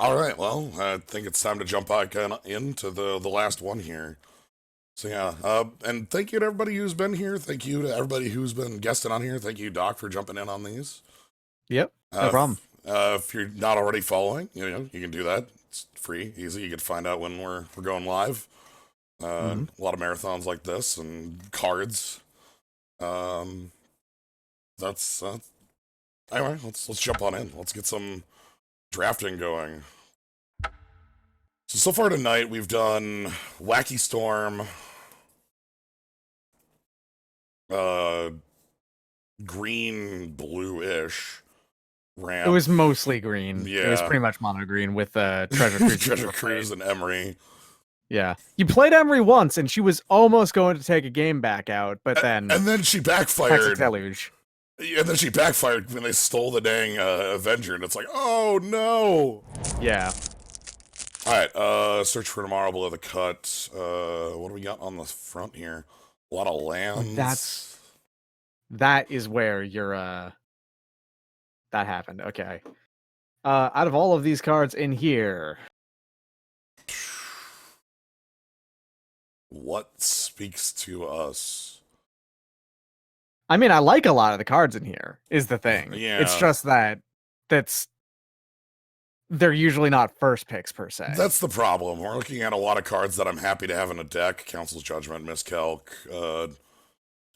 All right, well, I think it's time to jump back into the last one here. So yeah, and thank you to everybody who's been here. Thank you to everybody who's been guesting on here. Thank you, Doc, for jumping in on these. Yep, no problem. If you're not already following, you can do that. It's free, easy. You can find out when we're going live. Hmm. A lot of marathons like this and cards. Um, that's anyway. Let's jump on in. Let's get some drafting going. So far tonight we've done Wacky Storm, uh, green blue-ish It ramp. was mostly green. It was Yeah, pretty much mono green with Treasure Cruise. Treasure Cruise and Emery. Yeah, you played Emery once, and she was almost going to take a game back out, but then And then she Hexac backfired. Deluge. And then she backfired when they stole the dang Avenger, and it's like, oh no! Yeah, Alright, search for tomorrow below the cut. What do we got on the front here? A lot of lands. that is where your that happened. Okay. Out of all of these cards in here, What speaks to us? I mean, I like a lot of the cards in here. Is the thing. It's Yeah, just that's they're usually not first picks per se. that's the problem. We're looking at a lot of cards that I'm happy to have in a deck. Council's Judgment, Miscalc,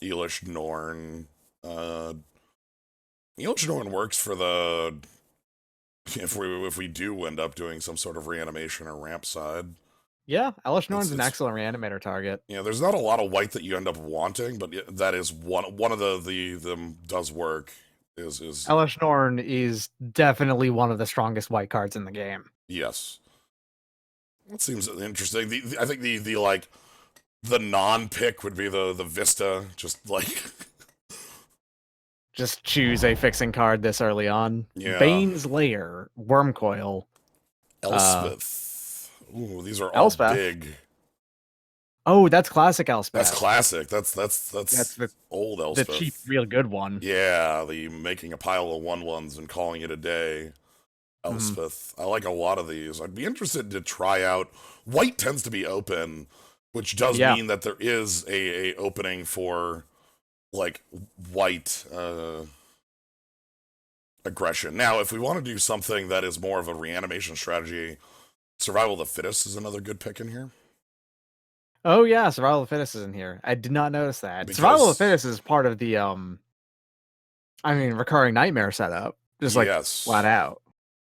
Elish Norn. Uh, Elish Norn works for the if we do end up doing some sort of reanimation or ramp side. Yeah, Elish Norn's an It's excellent reanimator target. there's not a lot of white that you end up wanting, but that is one of the them does work. Is Elish Norn is definitely one of the strongest white cards in the game. Yes. That seems interesting. I think the like the non-pick would be the Vista, just like Just choose a fixing card this early on. yeah, Bane's Lair, Wormcoil, Elspeth. Ooh, these are all Elspeth. big. Oh, that's classic That's Elspeth. classic. That's That's old the cheap, Elspeth. real good one. Yeah, the making a pile of one-ones and calling it a day. Mhm. Elspeth. I like a lot of these. I'd be interested to try out. White tends to be open, which does Yeah, mean that there is a opening for like white aggression. Now, if we want to do something that is more of a reanimation strategy, Survival of the Fittest is another good pick in here. oh yeah, Survival of the Fittest is in here. I did not notice that. Survival of the Because Fittest is part of the I mean, recurring nightmare setup. Just like flat yes. out.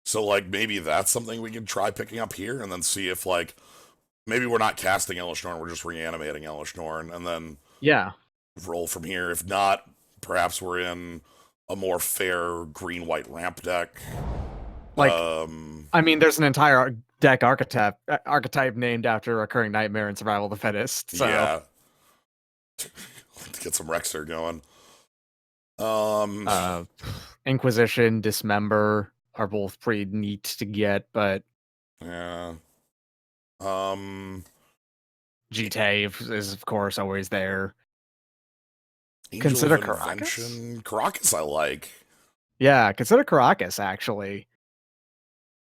So like maybe that's something we could try picking up here and then see if like maybe we're not casting Elish Norn, we're just reanimating Elish Norn and then Yeah. roll from here. If not, perhaps we're in a more fair green-white ramp deck. Like, I mean, there's an entire deck archetype named after recurring nightmare and Survival of the Fittest. So Yeah, to get some Rexer going. Um, uh Inquisition, Dismember are both pretty neat to get, but yeah. Um, G-Tave is of course always there. Angel of Consider Caracas? Invention, Caracas. I like. Yeah, consider Caracas actually.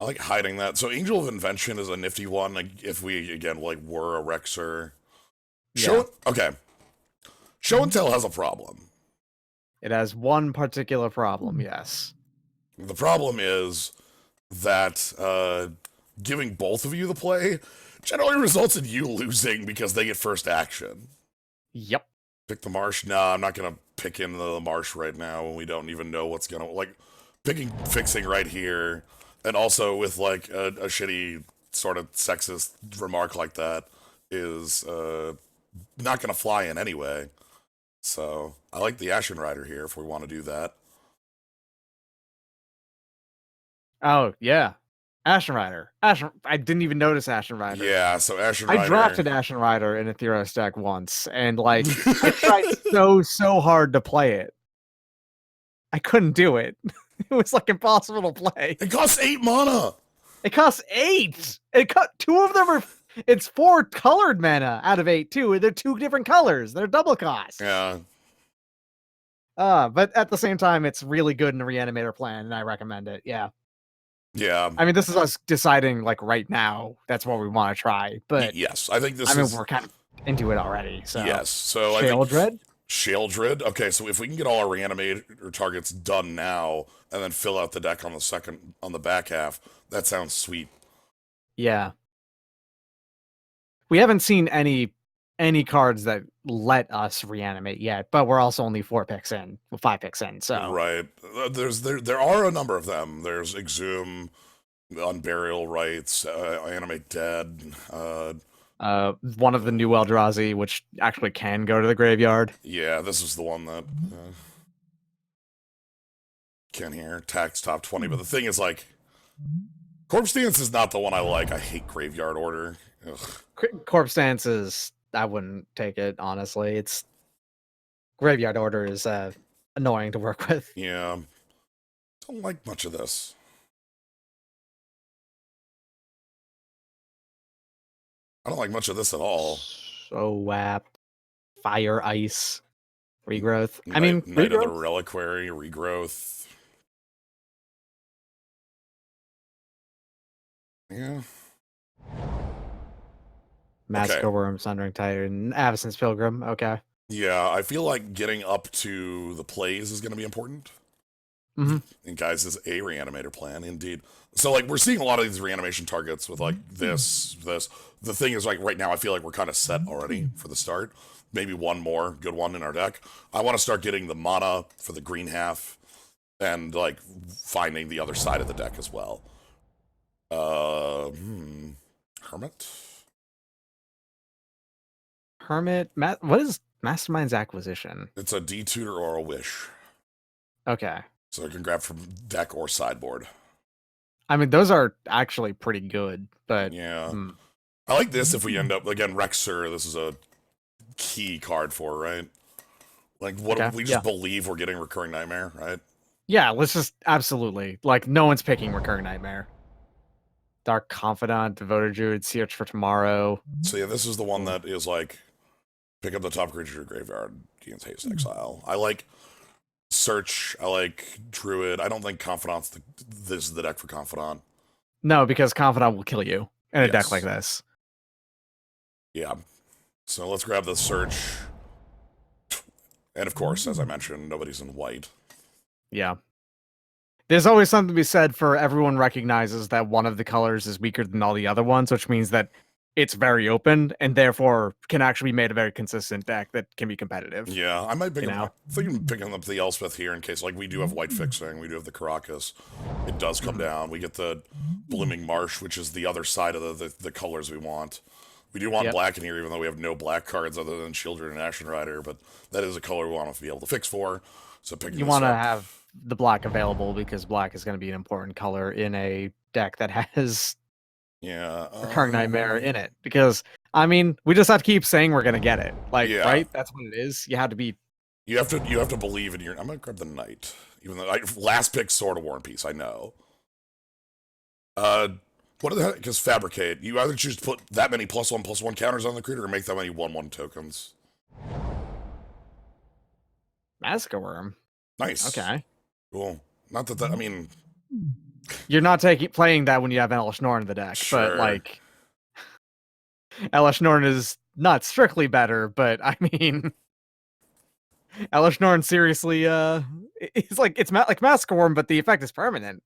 I like hiding that. So Angel of Invention is a nifty one. Like if we again like were a Rexer. Yeah. Okay. Show and Tell has a problem. It has one particular problem, yes. The problem is that giving both of you the play generally results in you losing because they get first action. Yep. Pick the Marsh? Nah, I'm not gonna pick in the Marsh right now when we don't even know what's gonna like picking fixing right here, and also with like a shitty sort of sexist remark like that is not gonna fly in anyway. So I like the Ashen Rider here if we want to do that. Oh, yeah. Ashen Rider. I didn't even notice Ashen Rider. Yeah, so Ashen I Rider. drafted Ashen Rider in a Theros deck once, and like I tried so hard to play it. I couldn't do it. It was like impossible to play. It costs 8 mana. It costs 8. It cut two of them are. It's 4 colored mana out of 8 too. They're 2 different colors. They're double cost. Yeah, But at the same time, it's really good in a reanimator plan, and I recommend it. Yeah. Yeah. I mean, this is us deciding like right now. That's what we want to try. But Yes, I think I this mean, is we're kind of into it already. So yes. So I think Shale Dread. Shieldred. Okay, so if we can get all our reanimator targets done now, and then fill out the deck on the back half, that sounds sweet. Yeah. We haven't seen any cards that let us reanimate yet, but we're also only 4 picks in, well, 5 picks in. So Right. There are a number of them. There's Exhume, Unburial Rites, Animate Dead. one of the new Eldrazi, which actually can go to the graveyard. Yeah, this is the one that can hear tax top 20. But the thing is, like, Corpse Dance is not the one I like. I hate Graveyard Order. Ugh. Corpse Dance is, I wouldn't take it honestly. It's Graveyard Order is annoying to work with. Yeah, don't like much of this. I don't like much of this at all. So fire, ice, regrowth. I mean, Night of the regrowth. Reliquary, Regrowth. Yeah. Okay. Massacre Worm, Sundering Titan, Avacyn's Pilgrim. Okay. Yeah, I feel like getting up to the plays is going to be important. Mm-hmm. And guys, is a reanimator plan indeed. So like we're seeing a lot of these reanimation targets with like this. The thing is like right now I feel like we're kind of set already for the start. Maybe one more good one in our deck. I want to start getting the mana for the green half and like finding the other side of the deck as well. Hermit. Hermit. What is Mastermind's Acquisition? It's a detutor or a wish. Okay. So I can grab from deck or sideboard. I mean, those are actually pretty good, but Yeah. I like this if we end up, again, Rexer, this is a key card for, right? Like, what okay, we just believe we're getting Recurring Nightmare, right? Yeah, let's just absolutely. Like, no one's picking Recurring Nightmare. Dark Confidant, Devoted Druid, Search for Tomorrow. So yeah, this is the one that is like, pick up the top creature of your graveyard, gains haste exile. I like Search, I like Druid. I don't think Confidant's this is the deck for Confidant. No, because Confidant will kill you in a deck like this. Yeah. So let's grab the Search. And of course, as I mentioned, nobody's in white. Yeah. There's always something to be said for everyone recognizes that one of the colors is weaker than all the other ones, which means that it's very open and therefore can actually be made a very consistent deck that can be competitive. Yeah, I might pick up, thinking picking up the Elspeth here in case, like, we do have white fixing, we do have the Caracas. It does come down. We get the Blooming Marsh, which is the other side of the colors we want. We do want black in here, even though we have no black cards other than Children and Ashen Rider, but that is a color we want to be able to fix for. So picking you want to have the black available because black is going to be an important color in a deck that has Recurring Nightmare in it. Because I mean, we just have to keep saying we're going to get it. Like, right? That's what it is. You have to be. You have to believe in your. I'm gonna grab the Knight, even though last pick Sword of War and Peace. I know. What the heck? Because Fabricate. You either choose to put that many +1/+1 counters on the creature, or make that many 1/1 tokens. Massacre Worm. Nice. Okay. Cool. Not that I mean, you're not playing that when you have Elesh Norn in the deck, but like Elesh Norn is not strictly better, but I mean Elesh Norn seriously it's like like Massacre Worm, but the effect is permanent.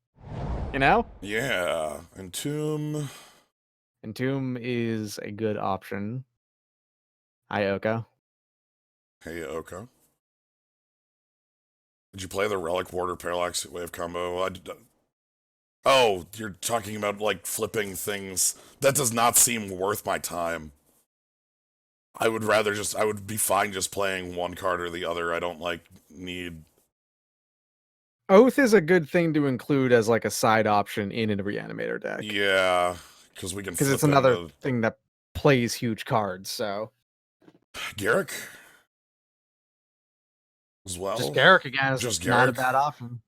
You know? Yeah. Entomb. Entomb is a good option. Hi, Oko. Hey, Oko. Did you play the Relic Warder Parallax Wave combo? Oh, you're talking about, like, flipping things. That does not seem worth my time. I would be fine just playing one card or the other. I don't, like, need... Oath is a good thing to include as, like, a side option in a Reanimator deck. Yeah, because we can flip it's another thing that plays huge cards, so... Garrick? As well? Just Garrick again is not a bad option.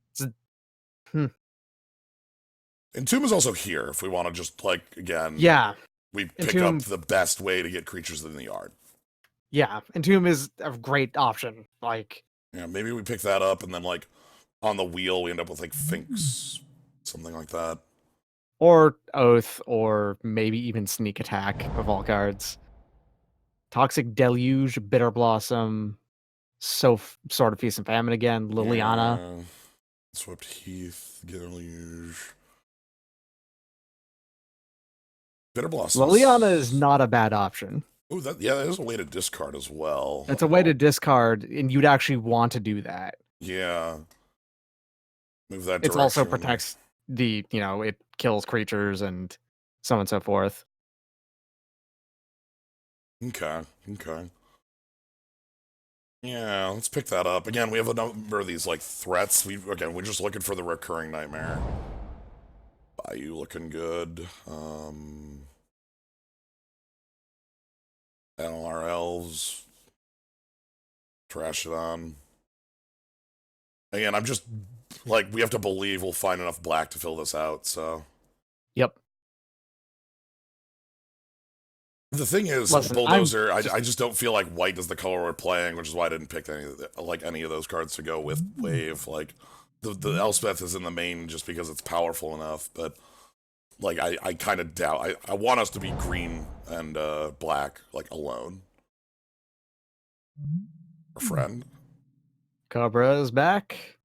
Entomb is also here if we want to just, like, again... Yeah. We pick up the best way to get creatures in the yard. Yeah, Entomb is a great option. Like... Yeah, maybe we pick that up and then, like, on the wheel we end up with, like, Finks. Something like that. or Oath, or maybe even Sneak Attack of all cards. Toxic Deluge, Bitter Blossom, Sword of Feast and Famine again, Liliana. Yeah. Swept Heath, Deluge. Bitter Liliana is Blossoms. not a bad option. Oh, that is a way to discard as well. It's a way to discard, and you'd actually want to do that. Yeah. Move that It also direction. protects it kills creatures and so on and so forth. Okay. Okay. Yeah, let's pick that up. Again, we have a number of these like threats. We're just looking for the recurring nightmare. Bayou looking good. NLR elves. Trash it on. Again, I'm just like, we have to believe we'll find enough black to fill this out, so. Yep. The thing is, Listen, Bulldozer, I just don't feel like white is the color we're playing, which is why I didn't pick any of those cards to go with Wave. Like, the Elspeth is in the main just because it's powerful enough, but like I kind of doubt. I want us to be green and black, like alone. A friend. Cobra is back.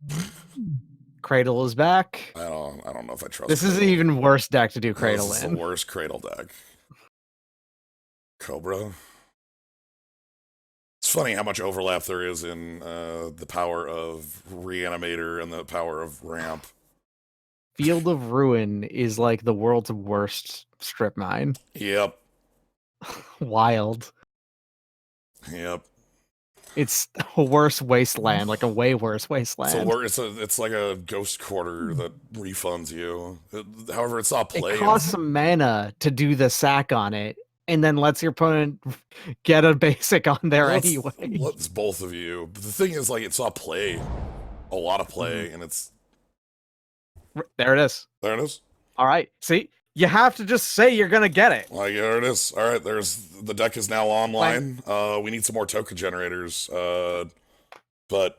Cradle is back. I don't know if I trust. This Cradle. is an even worse deck to do Cradle This is in. the worst Cradle deck. Cobra. It's funny how much overlap there is in the power of Reanimator and the power of Ramp. Field of Ruin is like the world's worst strip mine. Yep. Wild. Yep. It's a worse wasteland, like a way worse wasteland. It's like a ghost quarter that refunds you. However, it's not play. It costs some mana to do the sack on it, and then lets your opponent get a basic on there anyway. Let's both of you. But the thing is, like, it's not play. A lot of play, and it's... There it is. There it is. All right. See? You have to just say you're going to get it. Like, there it is. All right, the deck is now online. We need some more token generators. But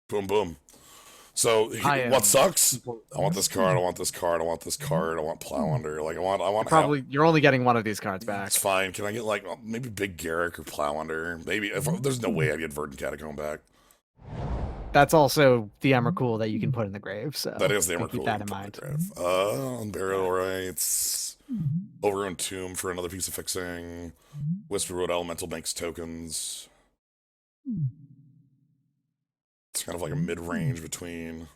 boom, boom. So, what sucks? I want this card, I want this card, I want this card, I want Plow Under. Like, I want you're only getting one of these cards back. It's fine. Can I get, like, maybe Big Garrick or Plow Under? Maybe. There's no way I'd get Verdant Catacomb back. That's also the Emrakul that you can put in the grave, so that is the Emrakul. Keep that in mind. Burial Rites, Overrun Tomb for another piece of fixing. Whisperwood Elemental makes tokens. It's kind of like a mid-range between.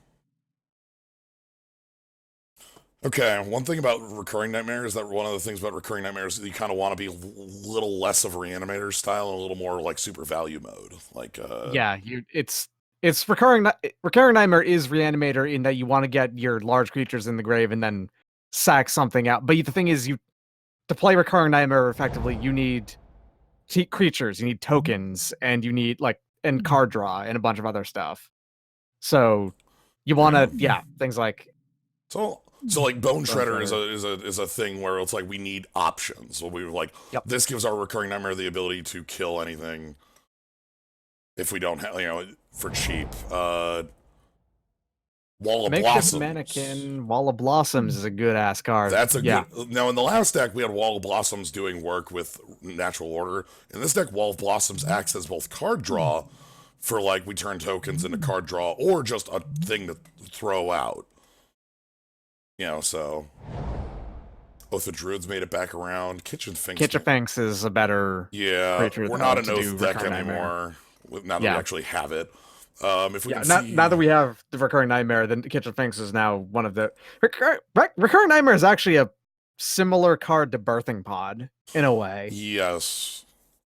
Okay, one thing about Recurring Nightmare is that one of the things about Recurring Nightmares is you kind of want to be a little less of Reanimator style and a little more like super value mode. Like, yeah, it's Recurring Nightmare is Reanimator in that you want to get your large creatures in the grave and then sack something out. But the thing is, to play Recurring Nightmare effectively, you need creatures, you need tokens, and you need and card draw and a bunch of other stuff. So you want to things like so like Bone Shredder is a thing where it's like we need options. So we were like, this gives our Recurring Nightmare the ability to kill anything if we don't have, for cheap. Wall of Blossoms. Mannequin, Wall of Blossoms is a good ass card. That's a good. Now in the last deck we had Wall of Blossoms doing work with Natural Order. In this deck, Wall of Blossoms acts as both card draw for like we turn tokens into card draw or just a thing to throw out. So Oath of Druids made it back around. Kitchen Finks is a better creature. We're not an Oath deck anymore. Now that we actually have it. If we now that we have the Recurring Nightmare, then Kitchen Finks is now one of the Recurring Nightmare is actually a similar card to Birthing Pod in a way. Yes.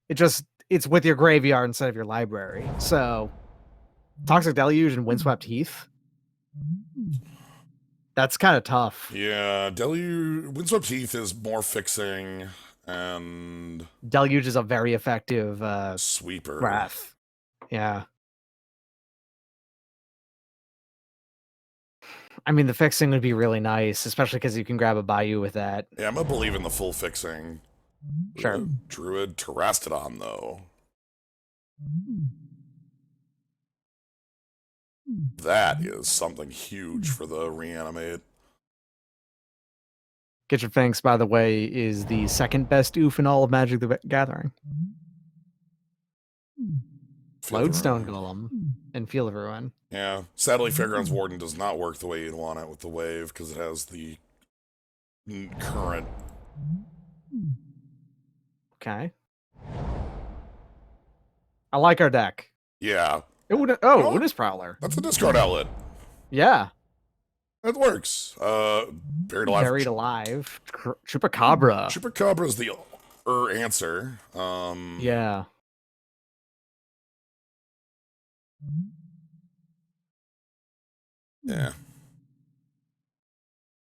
It's with your graveyard instead of your library. So Toxic Deluge and Windswept Heath. That's kind of tough. Yeah, Windswept Heath is more fixing, and Deluge is a very effective sweeper. Wrath. Yeah. I mean, the fixing would be really nice, especially because you can grab a Bayou with that. Yeah, I'm gonna believe in the full fixing. Sure. Druid Terastodon, though. That is something huge for the Reanimate. Kitchen Finks, by the way, is the second best oof in all of Magic the Gathering. Lodestone Golem and Field of Ruin. Yeah. Sadly, Fairgrounds Warden does not work the way you'd want it with the wave because it has the current. Okay. I like our deck. Yeah. Wooden's Prowler. That's a discard outlet. Yeah. That works. Buried Alive. Buried Alive. Chupacabra. Chupacabra is the answer. Yeah. Yeah.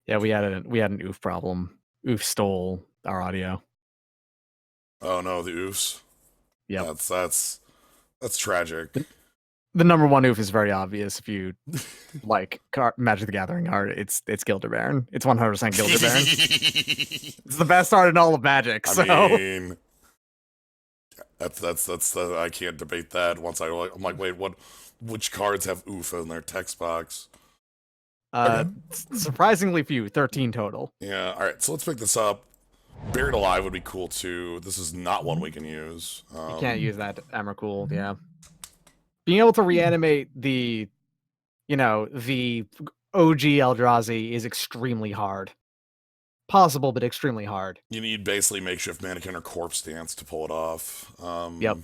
Yeah, we had an oof problem. Oof stole our audio. Oh no, the oofs. Yeah. That's tragic. The number one oof is very obvious if you like Magic the Gathering art. It's Gilder Baron. It's 100% Gilder Baron. It's the best art in all of Magic. So I mean, that's I can't debate that. I'm like, wait, which cards have oof in their text box? Okay. Surprisingly few, 13 total. Yeah. All right. So let's pick this up. Buried Alive would be cool too. This is not one we can use. You can't use that Emrakul. Yeah. Being able to reanimate the OG Eldrazi is extremely hard. Possible, but extremely hard. You need basically Makeshift Mannequin or Corpse Dance to pull it off. Yep.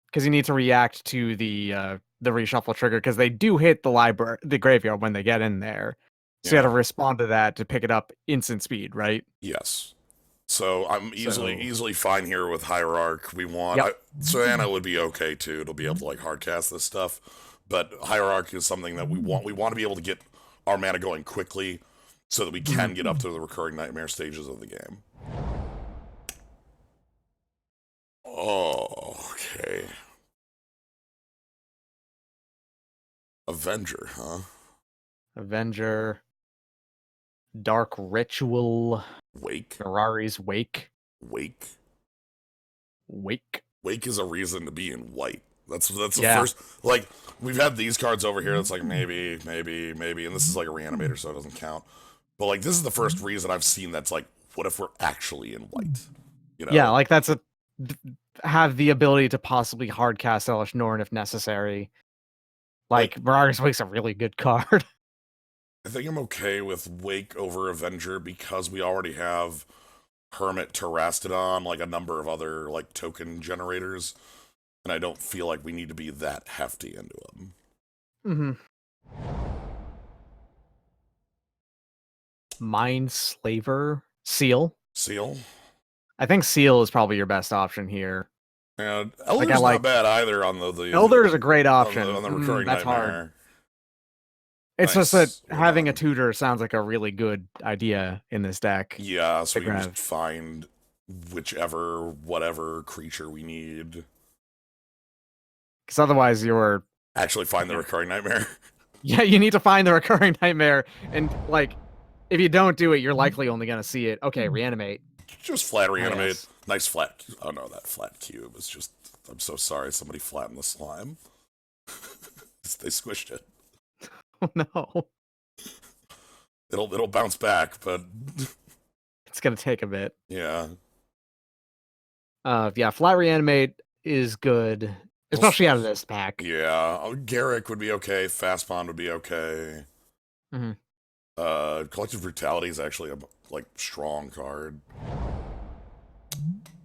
Because you need to react to the reshuffle trigger because they do hit the graveyard when they get in there. So you got to respond to that to pick it up instant speed, right? Yes. So I'm easily fine here with Hierarch. We want Savannah would be okay too. It'll be able to like hardcast this stuff, but Hierarch is something that we want. We want to be able to get our mana going quickly, so that we can get up to the recurring nightmare stages of the game. Oh, okay. Avenger, huh? Avenger. Dark Ritual. Wake. Mirari's Wake. Wake. Wake. Wake is a reason to be in white. That's the first. Like, we've had these cards over here that's like maybe, and this is like a reanimator, so it doesn't count. But like, this is the first reason I've seen that's like, what if we're actually in white? You know? Yeah, like that's have the ability to possibly hardcast Elesh Norn if necessary. Like Mirari's Wake's a really good card. I think I'm okay with Wake over Avenger because we already have Hermit Terastodon, like a number of other like token generators, and I don't feel like we need to be that hefty into them. Mind Slaver. Seal. I think Seal is probably your best option here. And Elder's not bad either on the Elder is a great option. On the recurring that's nightmare. Hard. It's just that having a tutor sounds like a really good idea in this deck. Yeah, so we can just find whatever creature we need. Because otherwise you're... Actually find the recurring nightmare. Yeah, you need to find the recurring nightmare. And, like, if you don't do it, you're likely only going to see it. Okay, reanimate. Just flat reanimate. Yes. Nice flat... Oh, no, that flat cube is just... I'm so sorry somebody flattened the slime. They squished it. Oh, no. It'll bounce back, but... It's going to take a bit. Yeah. Yeah, flat reanimate is good. Especially out of this pack. Yeah. Garrick would be okay. Fast Bond would be okay. Collective Brutality is actually a strong card.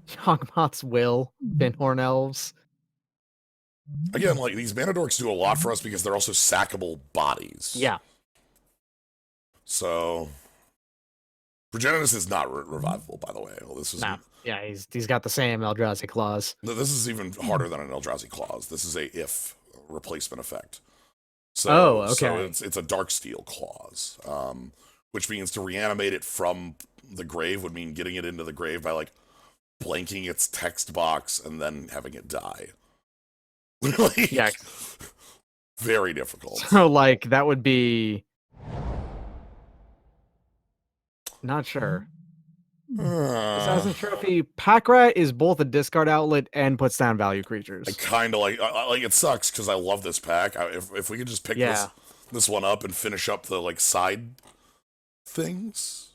Yawgmoth's Will, Binhorn Elves. Again, like, these mana dorks do a lot for us because they're also sackable bodies. Yeah. So, Progenitus is not revivable, by the way. Well, this is yeah, he's got the same Eldrazi clause. No, this is even harder than an Eldrazi clause. This is a if replacement effect. So, okay. So it's a Darksteel clause, which means to reanimate it from the grave would mean getting it into the grave by like blanking its text box and then having it die. Yeah. Very difficult. So, like, that would be... Not sure. Assassin's Trophy. Pack Rat is both a discard outlet and puts down value creatures. I kind of like it sucks because I love this pack. If we could just pick this one up and finish up the like side things.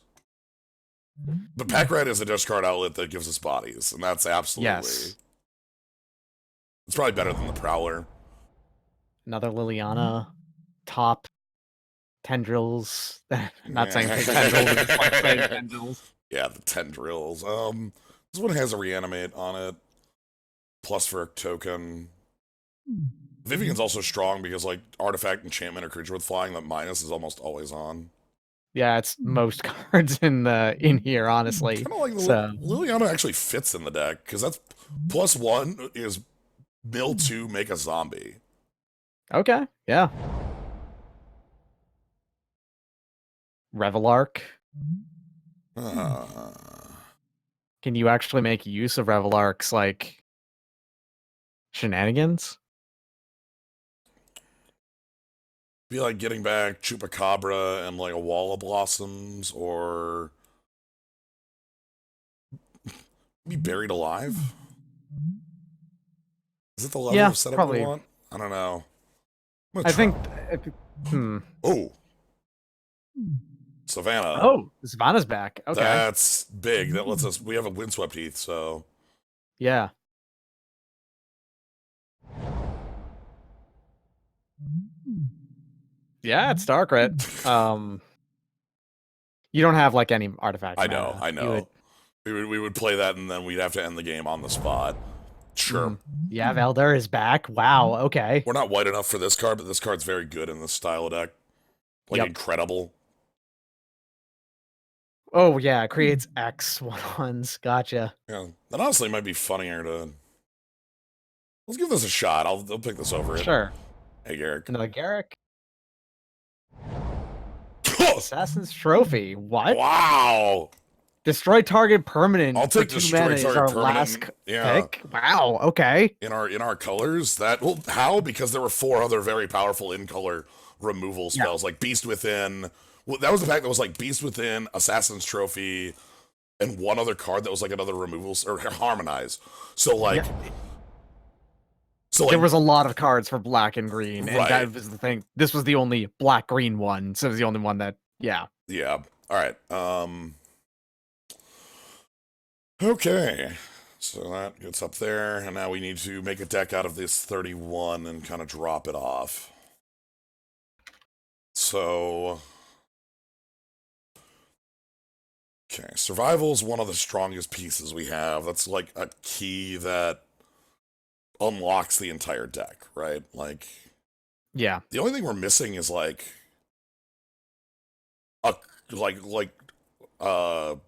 But Pack Rat is a discard outlet that gives us bodies, and that's absolutely... Yes. It's probably better than the Prowler. Another Liliana. Top tendrils. Not saying take tendrils, but just like saying tendrils. Yeah, the tendrils. This one has a reanimate on it. Plus for a token. Vivian's also strong because like artifact, enchantment, or creature with flying, that minus is almost always on. Yeah, it's most cards in here, honestly. Kind of like So Liliana actually fits in the deck because that's +1 is mill 2 make a zombie. okay, yeah. Revelark. Uh, Can you actually make use of Revelark's like shenanigans? be like getting back Chupacabra and like a Wall of Blossoms, or be Buried Alive. Is it the level Yeah, of setup we probably. want? I don't know. I think. Oh, Savannah. Oh, Savannah's back. Okay. That's big. That lets us. We have a Windswept Heath, so Yeah. Yeah, it's dark red. You don't have like any artifact. I know. mana. I You know. We would play that, and then we'd have to end the game on the spot. Sure. Yeah, Valder is back. Wow. Okay. We're not white enough for this card, but this card's very good in this style of deck. Like incredible. Oh yeah, it creates X 1/1s. Gotcha. Yeah, that honestly might be funnier to. Let's give this a shot. I'll pick this over it. Sure. Hey, Garrick. Another Garrick. Assassin's Trophy. What? Wow. Destroy target permanent. I'll take for 2 destroy mana is target our permanent. last Yeah. pick. Wow. Okay. In our colors, that well, how? Because there were 4 other very powerful in color removal spells, like Beast Within. Well, that was the fact that was like Beast Within, Assassin's Trophy, and one other card that was like another removal or Harmonize. So like. Yeah. So there was a lot of cards for black and green, and right. that was the thing. This was the only black-green one, so it was the only one that, yeah. Yeah. All right. Okay. So that gets up there, and now we need to make a deck out of this 31 and kind of drop it off. So... Okay, survival is one of the strongest pieces we have. That's like a key that unlocks the entire deck, right? Like, yeah. The only thing we're missing is like a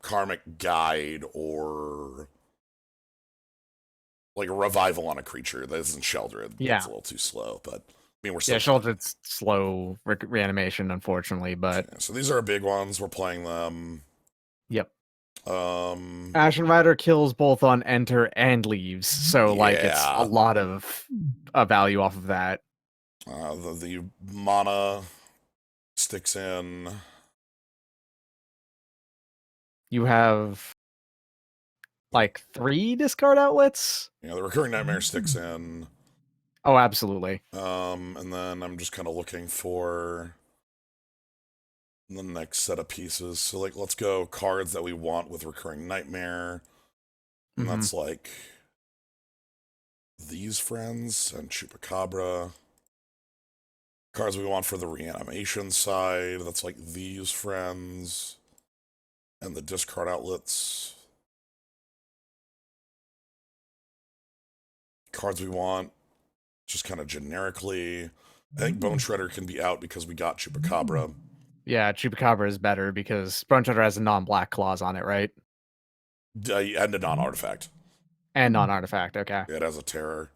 karmic guide or like a revival on a creature that isn't Sheldred. Yeah, that's a little too slow, but I mean we're still. Yeah, Sheldred's slow reanimation, unfortunately, but okay, so these are big ones. We're playing them. Yep. Ashen Rider kills both on enter and leaves, so like it's a lot of value off of that. The mana sticks in. You have like 3 discard outlets. Yeah, the Recurring Nightmare sticks in. Oh, absolutely. And then I'm just kind of looking for the next set of pieces. So like, let's go cards that we want with Recurring Nightmare. And that's like these friends and Chupacabra. Cards we want for the reanimation side. That's like these friends. And the discard outlets. Cards we want just kind of generically. I think Bone Shredder can be out because we got Chupacabra. Yeah, Chupacabra is better because Bone Shredder has a non-black clause on it, right? And a non-artifact. And non-artifact, okay. It has a terror.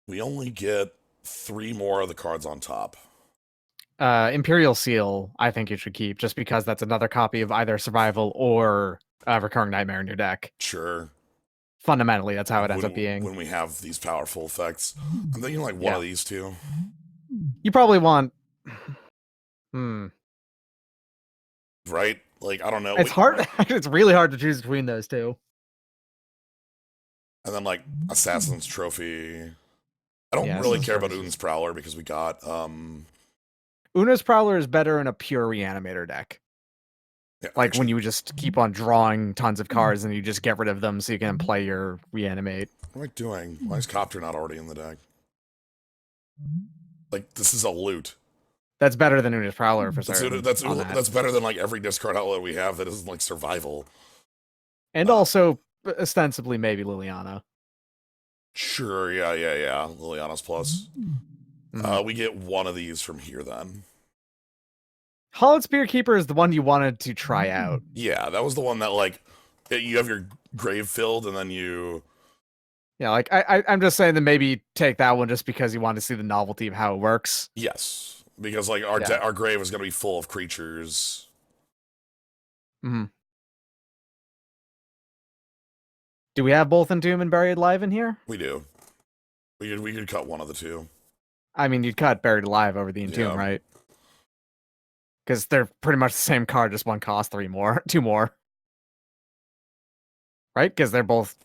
We only get 3 more of the cards on top. Imperial Seal, I think you should keep, just because that's another copy of either Survival or Recurring Nightmare in your deck. Sure. Fundamentally, that's how it ends up being. When we have these powerful effects. I'm thinking like one of these two. You probably want... Right? Like, I don't know. It's hard. It's really hard to choose between those two. And then like Assassin's Trophy. I don't Yeah, really care about Un's Prowler because we got Una's Prowler is better in a pure Reanimator deck. yeah, Like actually, when you just keep on drawing tons of cards and you just get rid of them so you can play your Reanimate. what am I doing? Why is Copter not already in the deck? Like, this is a loot. That's better than Una's Prowler for That's certain that's on that. that's better than like every discard outlet we have that isn't like survival. And also ostensibly maybe Liliana. Sure, yeah. Liliana's plus. We get one of these from here then. Hollowed Spear Keeper is the one you wanted to try out. Yeah, that was the one that like you have your grave filled and then you. Yeah, like I'm just saying that maybe take that one just because you want to see the novelty of how it works. Yes, because like our grave is gonna be full of creatures. Mm-hmm. Do we have both Entomb and Buried Alive in here? We do. We could cut one of the two. I mean, you'd cut Buried Alive over the Entomb, right? Because they're pretty much the same card, just one cost two more. Right? Because they're both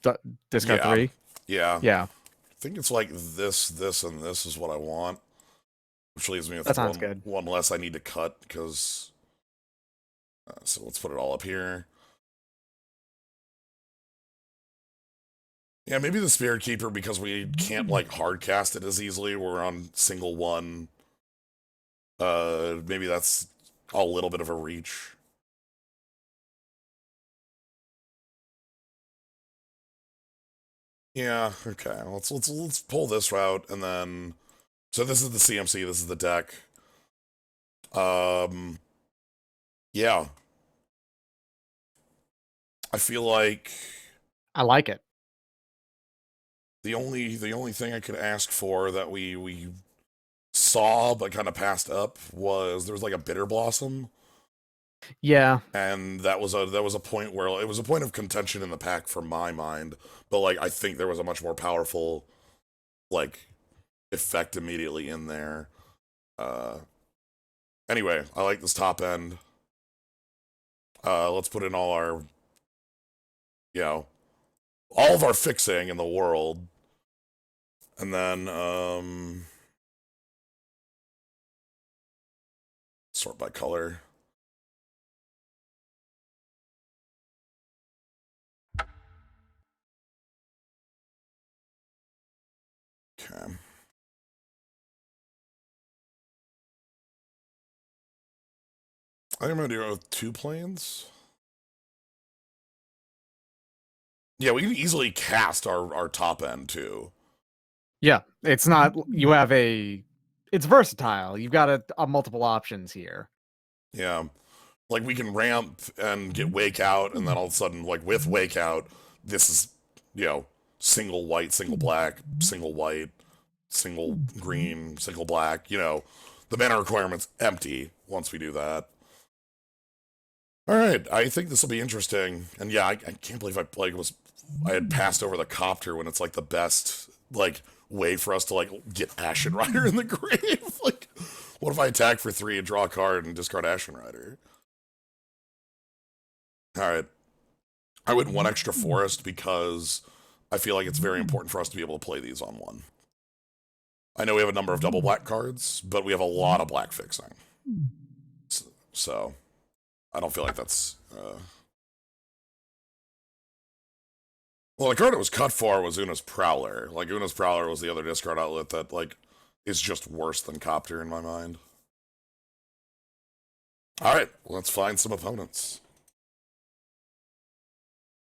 discard 3. Yeah. Yeah. I think it's like this, and this is what I want. Which leaves me with one less I need to cut, because... so let's put it all up here. Yeah, maybe the Spirit Keeper, because we can't, like, hard cast it as easily. We're on single one. Maybe that's a little bit of a reach. Yeah, okay. Let's pull this route, and then... So this is the CMC, this is the deck. Yeah. I feel like... I like it. The only thing I could ask for that we saw but kind of passed up was there was like a Bitter Blossom. Yeah. And that was a point where it was a point of contention in the pack for my mind, but like I think there was a much more powerful like effect immediately in there. Anyway, I like this top end. Let's put in all our all of our fixing in the world. And then sort by color. Okay. I think I'm gonna do it with 2 planes. Yeah, we can easily cast our top end too. Yeah, it's not. You have it's versatile. You've got a multiple options here. Yeah, like we can ramp and get Wake Out, and then all of a sudden, like with Wake Out, this is single white, single black, single white, single green, single black. The mana requirement's empty once we do that. All right, I think this will be interesting. And yeah, I can't believe I had passed over the Copter when it's like the best way for us to get Ashen Rider in the grave. Like, what if I attack for 3 and draw a card and discard Ashen Rider? All right, I went 1 extra forest because I feel like it's very important for us to be able to play these on 1. I know we have a number of double black cards, but we have a lot of black fixing. So I don't feel like that's... Well, the card it was cut for was Una's Prowler. Like, Una's Prowler was the other discard outlet that, is just worse than Copter in my mind. Alright, let's find some opponents.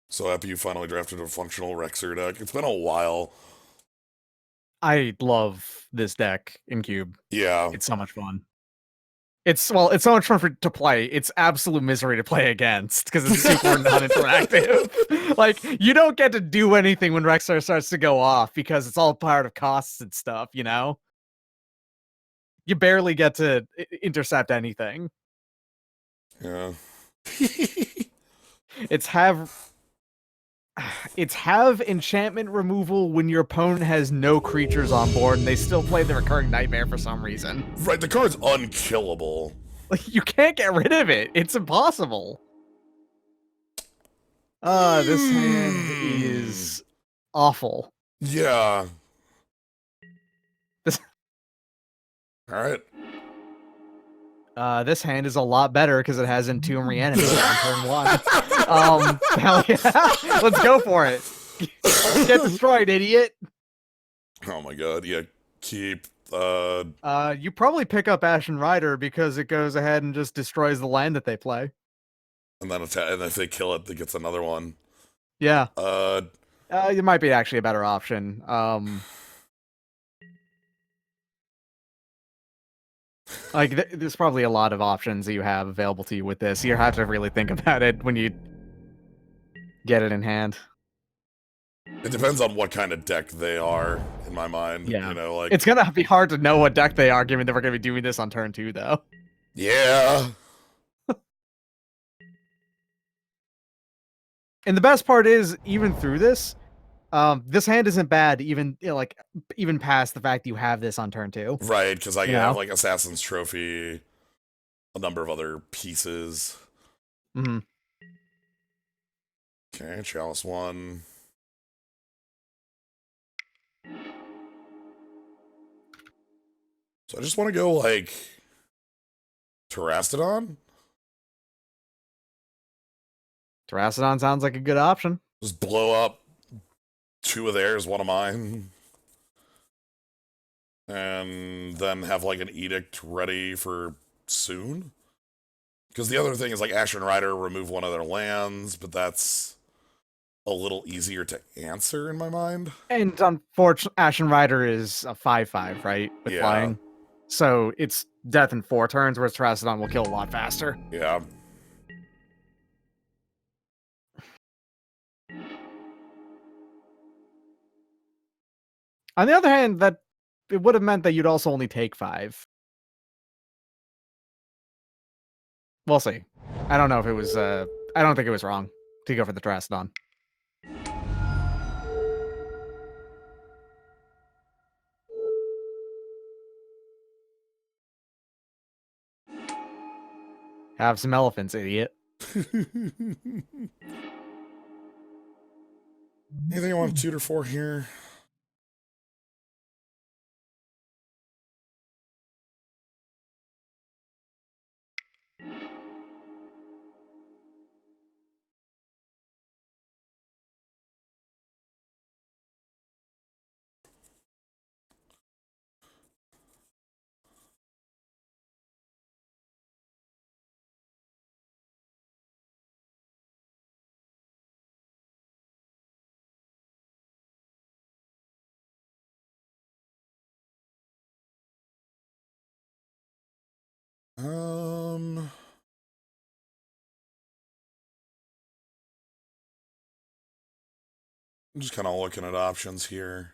So happy you finally drafted a functional Rexer deck. It's been a while. I love this deck in Cube. Yeah. It's so much fun. It's so much fun to play. It's absolute misery to play against because it's super non-interactive. Like, you don't get to do anything when Rexar starts to go off because it's all part of costs and stuff, You barely get to intercept anything. Yeah. It's have enchantment removal when your opponent has no creatures on board and they still play the Recurring Nightmare for some reason. Right, the card's unkillable. Like, you can't get rid of it. It's impossible. This hand is awful. Yeah. All right. This hand is a lot better because it has Entomb Reanimation on turn 1. Hell yeah. Let's go for it. Get destroyed, idiot. Oh my god, yeah. Keep, You probably pick up Ashen Rider because it goes ahead and just destroys the land that they play. and then and if they kill it, it gets another one. Yeah. Uh, It might be actually a better option. Like, there's probably a lot of options that you have available to you with this. You have to really think about it when you get it in hand. it depends on what kind of deck they are, in my mind. Yeah. You know, like... It's gonna be hard to know what deck they are, given that we're gonna be doing this on turn 2, though. Yeah. And the best part is, even through this, this hand isn't bad, even even past the fact that you have this on turn 2. Right, because I have, like, Assassin's Trophy, a number of other pieces. Mm-hmm. Okay, Chalice 1. So I just want to go, like, Terastodon? Terastodon sounds like a good option. Just blow up 2 of theirs, 1 of mine. And then have, like, an Edict ready for soon. Because the other thing is, like, Ashen Rider, remove 1 of their lands, but that's a little easier to answer in my mind. And unfortunately, Ashen Rider is a 5/5, right? With flying. So it's death in 4 turns, whereas Terastodon will kill a lot faster. Yeah. On the other hand, that it would have meant that you'd also only take 5. We'll see. I don't know if it was, I don't think it was wrong to go for the Terastodon. Have some elephants, idiot. Anything I want to tutor for here? I'm just kind of looking at options here.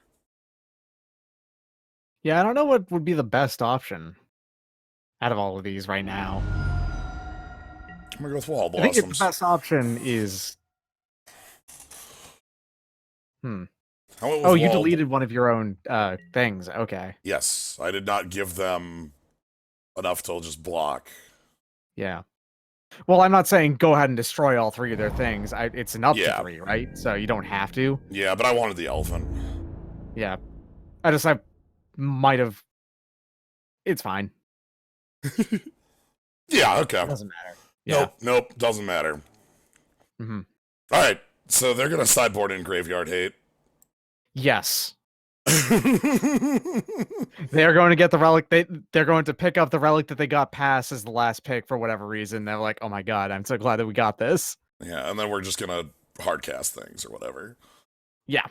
Yeah, I don't know what would be the best option out of all of these right now. I'm gonna go with Wall I think Blossoms. the best option is... Oh, you deleted one of your own things. Okay. Yes, I did not give them enough to just block. Yeah. Well, I'm not saying go ahead and destroy all 3 of their things. It's an up to 3, right? So you don't have to. Yeah, but I wanted the elephant. Yeah. I might have... It's fine. Yeah, okay. Doesn't matter. Yeah. Nope, doesn't matter. Mm-hmm. All right, so they're gonna sideboard in Graveyard Hate. Yes. They're going to get the relic. They're going to pick up the relic that they got past as the last pick for whatever reason. They're like, oh my god, I'm so glad that we got this. Yeah, and then we're just gonna hardcast things or whatever. Yeah.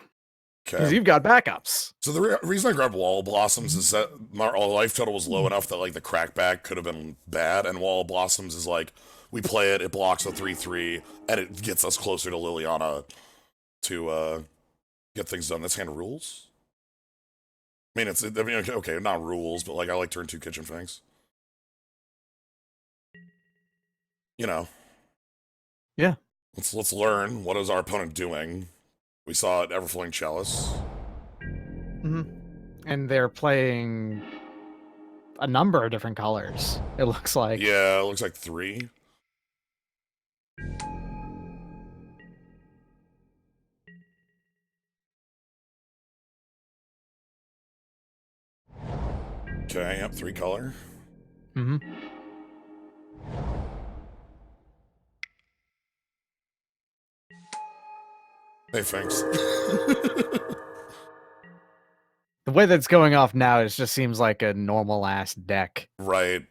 Okay. Because you've got backups. So the reason I grabbed Wall Blossoms is that my life total was low enough that, like, the crackback could have been bad, and Wall Blossoms is like, we play it, it blocks a 3/3, and it gets us closer to Liliana to get things done. This hand rules? I mean, okay, not rules, but, like, I like turn 2 Kitchen Finks. You know. Yeah. Let's learn. What is our opponent doing? We saw it Everflowing Chalice. Mm-hmm. And they're playing a number of different colors, it looks like. Yeah, it looks like 3. Okay, yep, 3 color. Mm-hmm. Hey, thanks. The way that's going off now, it just seems like a normal ass deck. Right.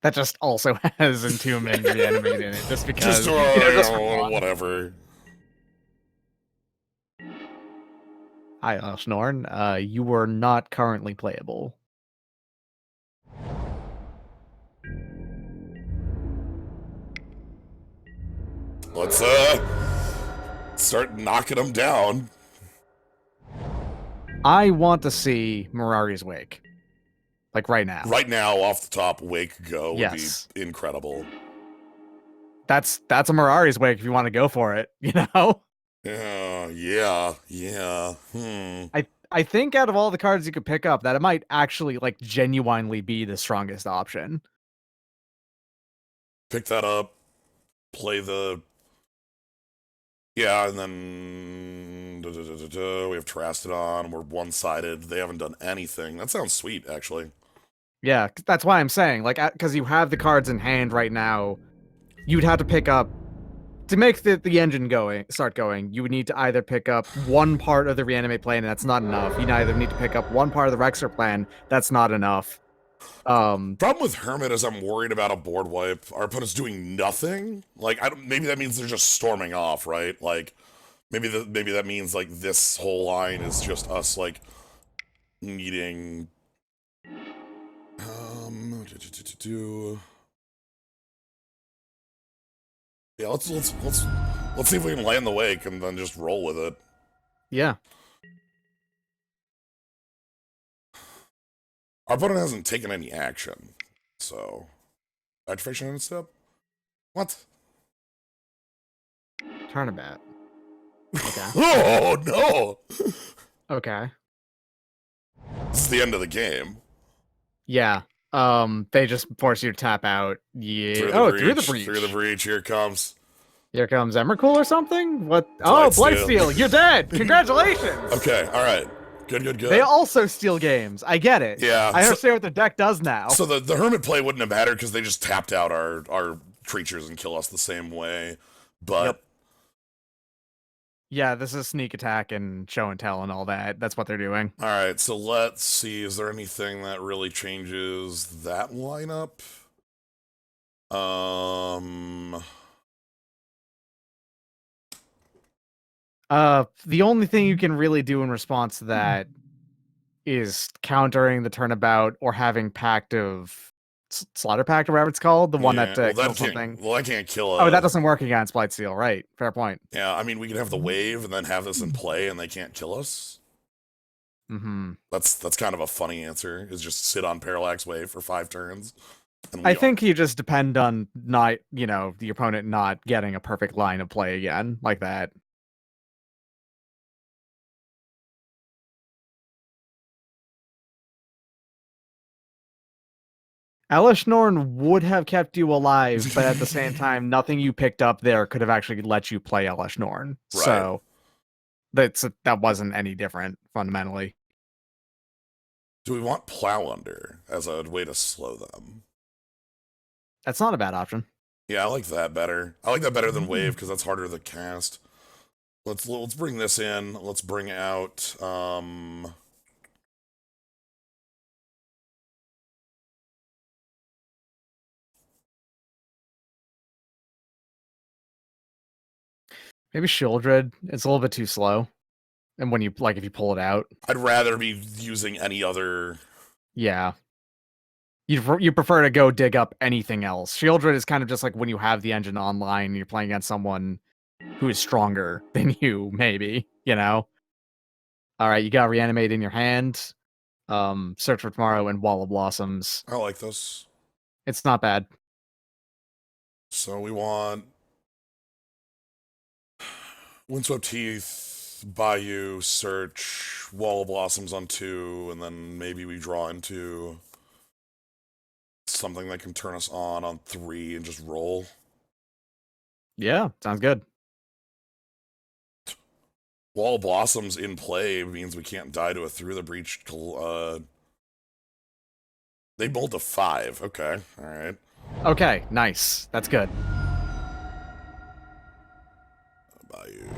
That just also has Entomb and Reanimate in it, just Just, because, just for fun. whatever. Hi, Snorn. You were not currently playable. Let's, start knocking them down. I want to see Mirari's Wake. Like, right now. Right now, off the top, Wake Go would be Yes. incredible. That's a Mirari's Wake if you want to go for it, you know? Yeah. I think out of all the cards you could pick up, that it might actually, like, genuinely be the strongest option. Pick that up, play the... Yeah, and then... we have Terastodon, we're one-sided, they haven't done anything. That sounds sweet, actually. Yeah, that's why I'm saying, like, because you have the cards in hand right now, you'd have to pick up to make the engine start going. You would need to either pick up one part of the Reanimate plan, and that's not enough. You either need to pick up one part of the Rexer plan, that's not enough. Problem with Hermit is I'm worried about a board wipe. Our opponent's doing nothing. Like, maybe that means they're just storming off, right? Like, maybe that means like this whole line is just us like needing. Yeah, let's see if we can land the wake and then just roll with it. Yeah. Our opponent hasn't taken any action, so activation and step. What? Turnabout. Okay. Oh no! Okay. This is the end of the game. Yeah. They just force you to tap out. Yeah. Through the breach. Through the breach. Here it comes. Here comes Emrakul or something? What? Blightsteel. Blightsteel, you're dead! Congratulations! Okay, alright. Good. They also steal games. I get it. Yeah. I understand what their deck does now. So the Hermit play wouldn't have mattered because they just tapped out our creatures and kill us the same way. But yep. Yeah, this is sneak attack and show and tell and all that. That's what they're doing. Alright, so let's see. Is there anything that really changes that lineup? The only thing you can really do in response to that is countering the turnabout or having Pact of Slaughter Pact or whatever it's called, the one that kills something. Well, that can't kill Oh, that doesn't work against Blightsteel, right? Fair point. Yeah, I mean, we can have the wave and then have this in play and they can't kill us. Mm-hmm. That's kind of a funny answer, is just sit on Parallax Wave for 5 turns. I think you just depend on not, the opponent not getting a perfect line of play again, like that. Elesh Norn would have kept you alive, but at the same time, nothing you picked up there could have actually let you play Elesh Norn. Right. So that wasn't any different, fundamentally. Do we want Plow Under as a way to slow them? That's not a bad option. Yeah, I like that better. I like that better than Wave, because that's harder to cast. Let's bring this in. Let's bring out... Maybe Shieldred. It's a little bit too slow. And when if you pull it out. I'd rather be using any other... Yeah. You prefer to go dig up anything else. Shieldred is kind of just like when you have the engine online and you're playing against someone who is stronger than you, maybe, All right, you got Reanimate in your hand. Search for Tomorrow and Wall of Blossoms. I like this. It's not bad. So we want... Windswept Heath, Bayou, Search, Wall of Blossoms on 2, and then maybe we draw into something that can turn us on 3 and just roll. Yeah, sounds good. Wall of Blossoms in play means we can't die to a Through the Breach They bowled a 5. Okay, all right. Okay, nice. That's good. Bayou.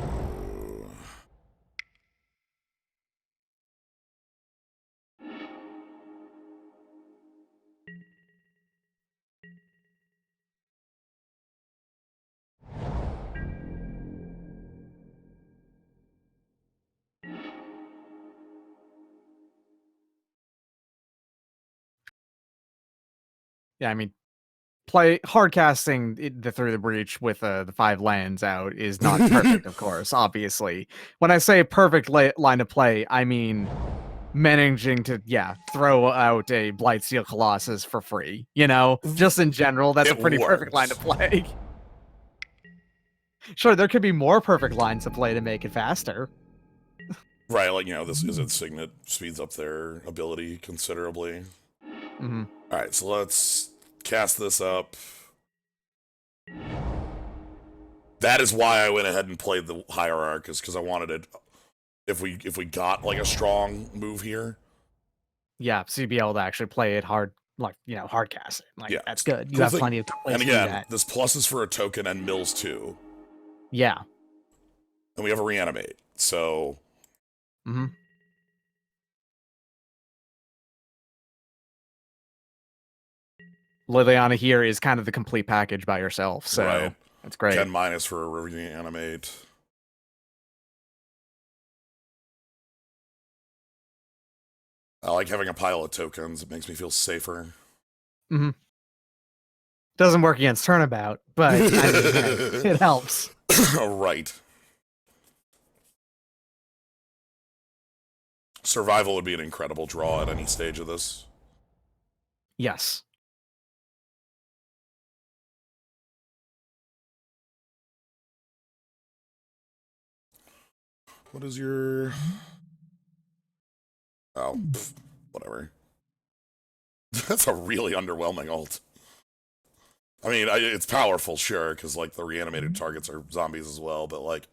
Yeah, I mean, play hard casting the Through the Breach with the 5 lands out is not perfect, of course, obviously. When I say perfect line of play, I mean managing to, throw out a Blightsteel Colossus for free. You know, just in general, that's a It pretty perfect line to works. play. Sure, there could be more perfect lines to play to make it faster. Right, like, this is it. Signet speeds up their ability considerably. Mm-hmm. All right, so let's cast this up. That is why I went ahead and played the Hierarch, is because I wanted it. If we got like a strong move here, Yeah, so you'd be able to actually play it hard, like, hard cast it. Like, yeah, that's good. You cool have thing. plenty of ways And to do again, that. this plus is for a token and mills too, Yeah. and we have a reanimate. So Mm-hmm. Liliana here is kind of the complete package by herself, so right, that's great. 10 minus for a reanimate. I like having a pile of tokens. It makes me feel safer. Mm-hmm. Doesn't work against Turnabout, but I mean, hey, it helps. Right. Survival would be an incredible draw at any stage of this. Yes. What is your... Oh, whatever. That's a really underwhelming ult. I mean, it's powerful, sure, because, like, the reanimated targets are zombies as well, but, like...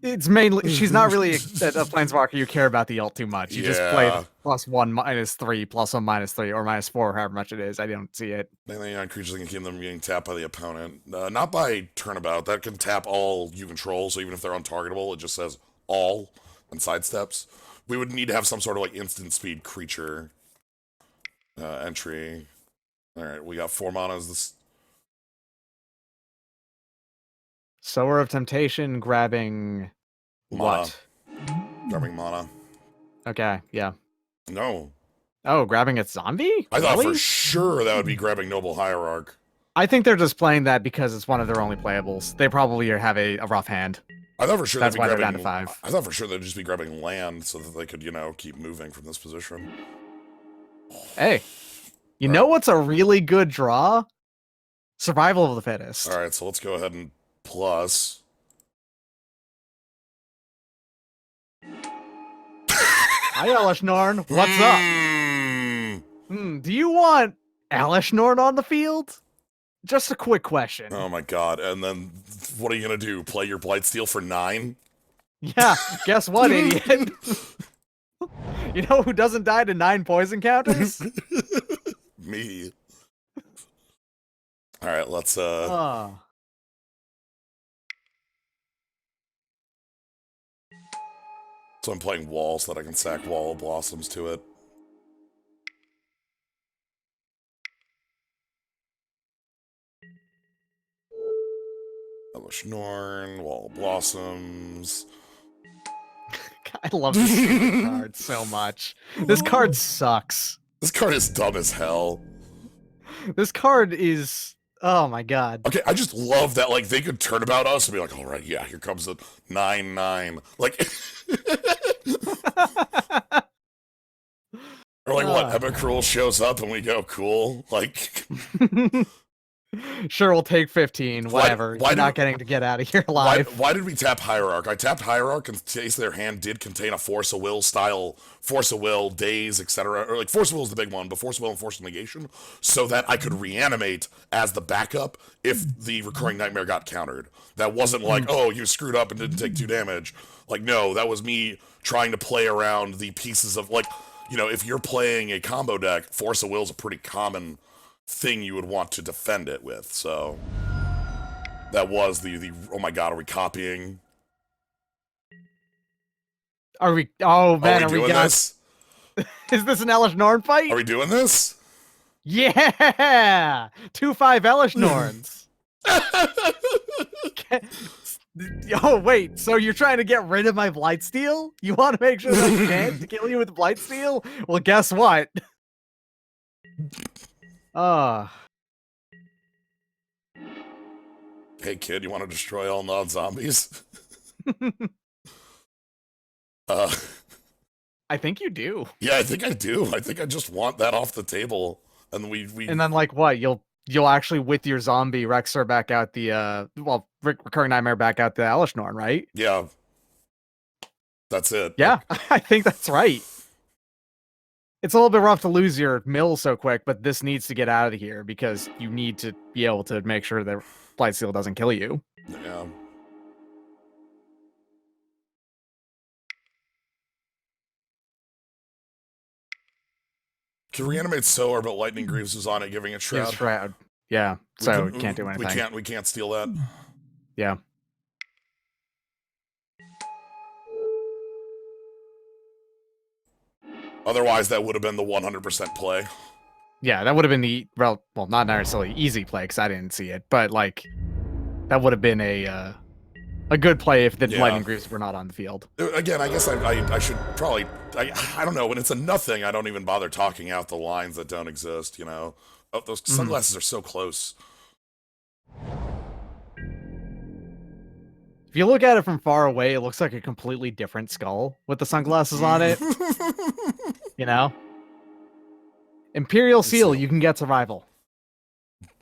It's mainly, she's not really a Planeswalker you care about the ult too much. You just played Yeah. +1, -3, +1, -3, or -4, however much it is. I don't see it. Mainly on creatures that can keep them getting tapped by the opponent. Not by turnabout. That can tap all you control, so even if they're untargetable, it just says all and sidesteps. We would need to have some sort of, like, instant speed creature entry. Alright, we got 4 manas. This... Sower of Temptation grabbing Mana. what? Grabbing mana. Okay, yeah. No. Oh, grabbing a zombie? I thought Really? for sure that would be grabbing Noble Hierarch. I think they're just playing that because it's one of their only playables. They probably have a rough hand. I thought for sure That's they'd be why they're grabbing... down to 5. I thought for sure they'd just be grabbing land so that they could, keep moving from this position. Hey, you know what's a really good draw? Survival of the Fittest. Alright, so let's go ahead and plus. Hi, Elishnorn. What's up? Do you want Elishnorn on the field? Just a quick question. Oh my god, and then what are you gonna do? Play your Blightsteel for 9? Yeah, guess what, idiot? You know who doesn't die to 9 poison counters? Me. Alright, let's Oh. So I'm playing Wall so that I can sack Wall of Blossoms to it. Elish Norn, Wall of Blossoms. I love this card so much. This card sucks. This card is dumb as hell. This card is... Oh my god. Okay, I just love that, like, they could turn about us and be like, alright, yeah, here comes the 9/9. Like... Or like, what, Ebicruel shows up and we go, cool? Like... Sure, we'll take 15, whatever. You're not getting to get out of here alive. Why did we tap Hierarch? I tapped Hierarch in case their hand did contain a Force of Will style, Force of Will, Daze, etc. Or like, Force of Will is the big one, but Force of Will and Force of Negation, so that I could reanimate as the backup if the Recurring Nightmare got countered. That wasn't like, oh, you screwed up and didn't take 2 damage. Like, no, that was me trying to play around the pieces of, like, if you're playing a combo deck, Force of Will is a pretty common thing you would want to defend it with. So that was the oh my god, are we copying? Are we? Oh man, are we doing this? Is this an Elish Norn fight? Are we doing this? Yeah, 2/5 Elish Norns. Oh wait, so you're trying to get rid of my Blightsteel? You want to make sure that I can't kill you with Blightsteel? Well, guess what? Hey kid, you want to destroy all non-zombies? I think you do. Yeah, I think I do. I think I just want that off the table, and we. And then like what? You'll actually with your zombie Rexer back out the recurring nightmare back out the Elish Norn, right? Yeah. That's it. Yeah, I think that's right. It's a little bit rough to lose your mill so quick, but this needs to get out of here because you need to be able to make sure that Blightsteel doesn't kill you. Yeah. Can reanimate Sower, but Lightning Greaves is on it, giving it Shroud. Shroud. Yeah, so we can't do anything. We can't steal that. Yeah. Otherwise, that would have been the 100% play. Yeah, that would have been the well, not necessarily easy play because I didn't see it, but like that would have been a good play if the Lightning Greaves were not on the field. Again, I guess I should probably I don't know, when it's a nothing, I don't even bother talking out the lines that don't exist. Oh, those sunglasses are so close. If you look at it from far away, it looks like a completely different skull with the sunglasses on it. Imperial Seal, you can get survival.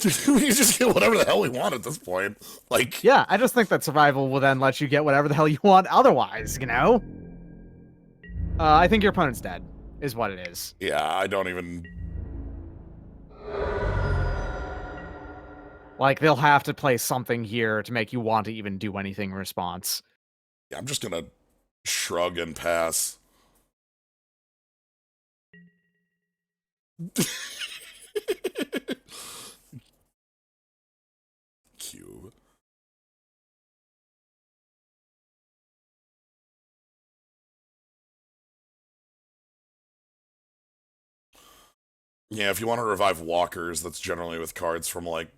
We can just get whatever the hell we want at this point. Like, yeah, I just think that survival will then let you get whatever the hell you want otherwise, I think your opponent's dead, is what it is. Yeah, I don't even... Like, they'll have to play something here to make you want to even do anything in response. Yeah, I'm just gonna shrug and pass. Cube. Yeah, if you want to revive walkers, that's generally with cards from like,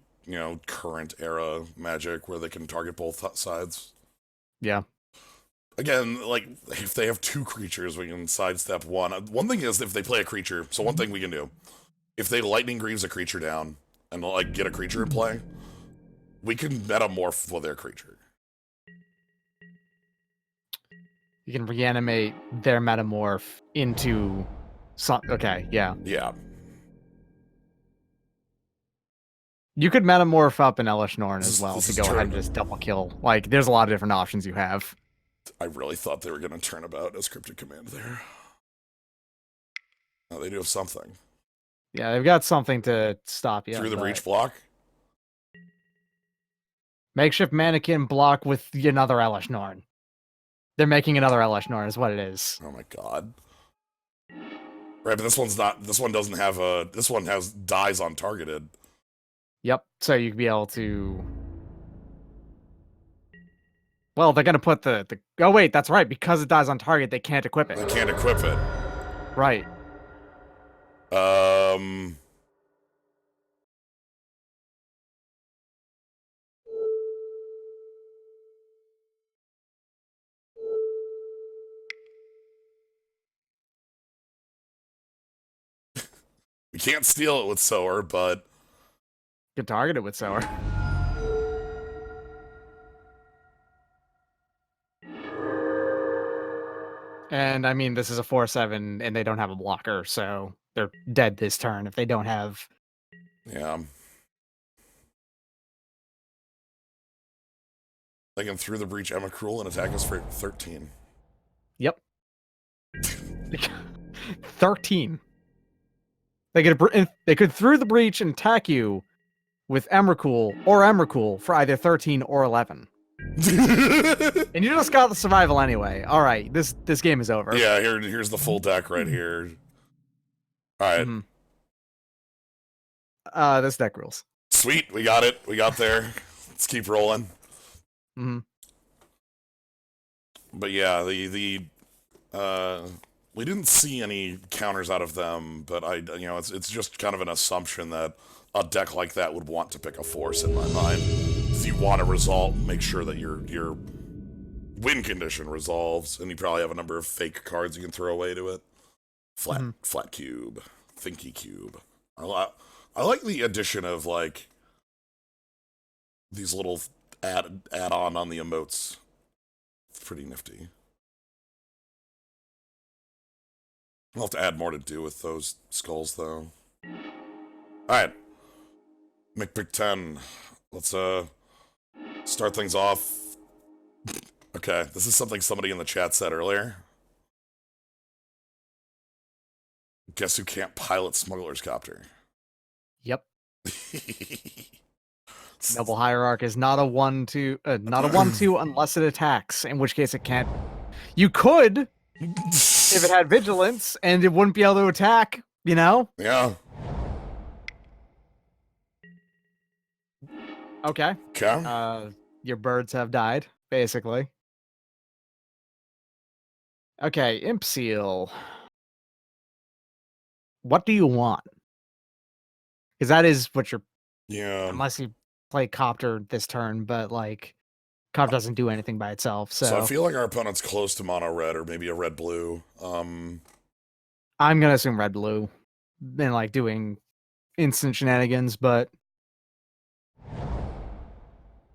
current era Magic where they can target both sides. Yeah. Again, like, if they have 2 creatures, we can sidestep one. One thing is, if they play a creature, so one thing we can do, if they Lightning Greaves a creature down, and, like, get a creature in play, we can metamorph with their creature. You can reanimate their metamorph into some... Okay, yeah. Yeah. You could metamorph up an Elish Norn as well to go ahead and just double kill. Like, there's a lot of different options you have. I really thought they were going to turn about as Cryptic Command there. No, they do have something. Yeah, they've got something to stop you. Through the breach block? Makeshift mannequin block with another Elish Norn. They're making another Elish Norn is what it is. Oh my god. Right, but this one's not... This one doesn't have a... This one has dies on targeted. Yep, so you'd be able to... Well, they're going to put the... Oh, wait, that's right. Because it dies on target, they can't equip it. They can't equip it. Right. We can't steal it with Sower, but... You can target it with Sower. And, I mean, this is a 4/7, and they don't have a blocker, so they're dead this turn if they don't have... Yeah. They can through the breach Emrakul and attack us for 13. Yep. 13. They could through the breach and attack you with Emrakul for either 13 or 11. And you just got the survival anyway. All right, this game is over. Yeah, here's the full deck right here. All right. Mm-hmm. This deck rules. Sweet, we got it. We got there. Let's keep rolling. Mm-hmm. But yeah, we didn't see any counters out of them, but it's just kind of an assumption that a deck like that would want to pick a force in my mind. If you want to resolve, make sure that your win condition resolves, and you probably have a number of fake cards you can throw away to it. Flat cube, thinky cube. I like the addition of like these little add on the emotes. It's pretty nifty. I'll have to add more to do with those skulls, though. Alright. McPick 10. Let's, start things off. Okay, this is something somebody in the chat said earlier. Guess who can't pilot Smuggler's Copter? Yep. Noble Hierarch is not a 1/2, not a 1/2 unless it attacks, in which case it can't. You could, if it had vigilance, and it wouldn't be able to attack, you know? Yeah. Okay. Okay. Your birds have died, basically. Okay, Imp Seal. What do you want? Because that is what you're... Yeah. Unless you play Copter this turn, but, like, Copter doesn't do anything by itself, So I feel like our opponent's close to mono red, or maybe a red blue. I'm gonna assume red blue. And, like, doing instant shenanigans, but...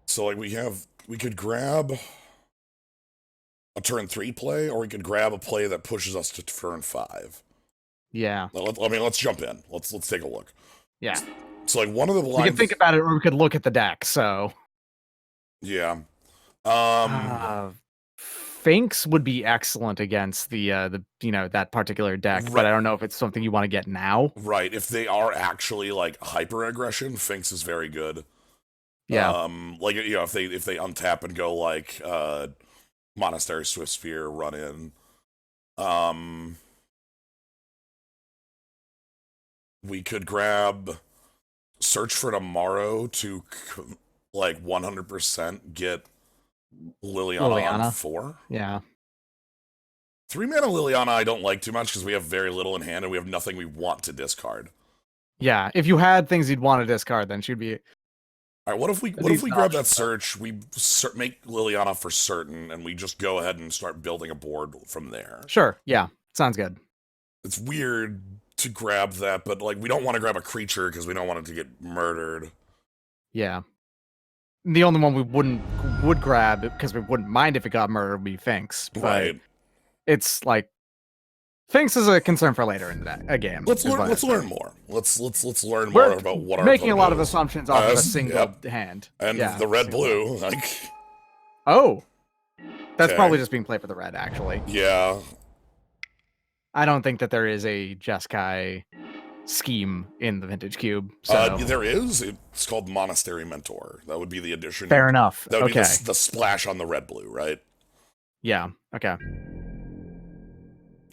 So, like, we could grab a turn 3 play, or we could grab a play that pushes us to turn 5. Yeah. Let's jump in. Let's take a look. Yeah. So, like, one of the lines... We can think about it, or we could look at the deck, so... Yeah. Finks would be excellent against the that particular deck, but I don't know if it's something you want to get now. Right. If they are actually, like, hyper-aggression, Finks is very good. Yeah. Like, you know, if they untap and go, like, Monastery Swift Spear, run in. We could grab Search for Tomorrow to, like, 100% get Liliana on 4. Yeah. 3-mana Liliana I don't like too much because we have very little in hand and we have nothing we want to discard. Yeah, if you had things you'd want to discard, then she'd be... Alright, what if we grab that search, we make Liliana for certain, and we just go ahead and start building a board from there? Sure, yeah. Sounds good. It's weird to grab that, but, like, we don't want to grab a creature because we don't want it to get murdered. Yeah. The only one we would grab, because we wouldn't mind if it got murdered, would be Finks. Right. It's like... Finks is a concern for later in the game. Let's learn more. Let's learn We're more about what our making a lot of is. assumptions off of a single hand. And yeah, the red-blue, like... Oh! That's Okay. probably just being played for the red, actually. Yeah. I don't think that there is a Jeskai scheme in the Vintage Cube. So. There is. It's called Monastery Mentor. That would be the addition. Fair enough. That would okay. be the splash on the red-blue, right? Yeah, okay.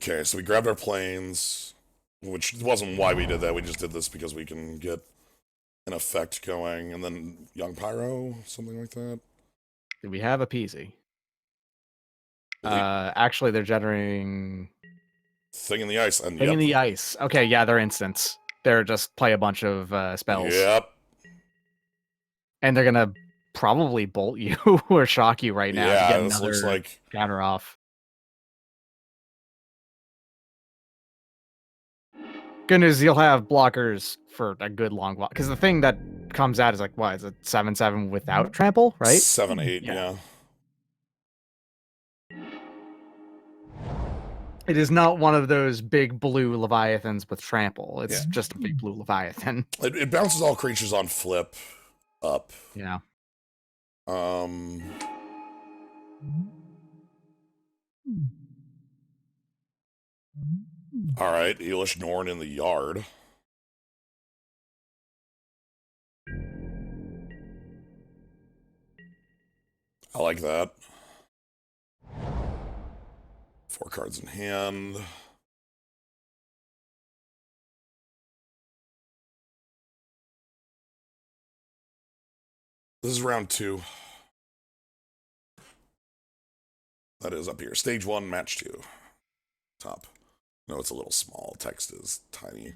Okay, so we grabbed our planes, which wasn't why we did that. We just did this because we can get an effect going, and then Young Pyro, something like that. Do we have a Peasy? Actually, they're generating... Thing in the Ice. And Thing in the Ice. Okay, yeah, they're instants. They're just play a bunch of spells. Yep. And they're gonna probably bolt you or shock you right now to get this another looks like... counter off. Good news, you'll have blockers for a good long while. Because the thing that comes out is like, what, is it 7/7 without trample, right? 7/8, yeah. It is not one of those big blue Leviathans with trample. It's just a big blue Leviathan. It bounces all creatures on flip up. Yeah. Alright, Elish Norn in the yard. I like that. 4 cards in hand. This is round 2. That is up here. Stage 1, match 2. Top. No, it's a little small. Text is tiny.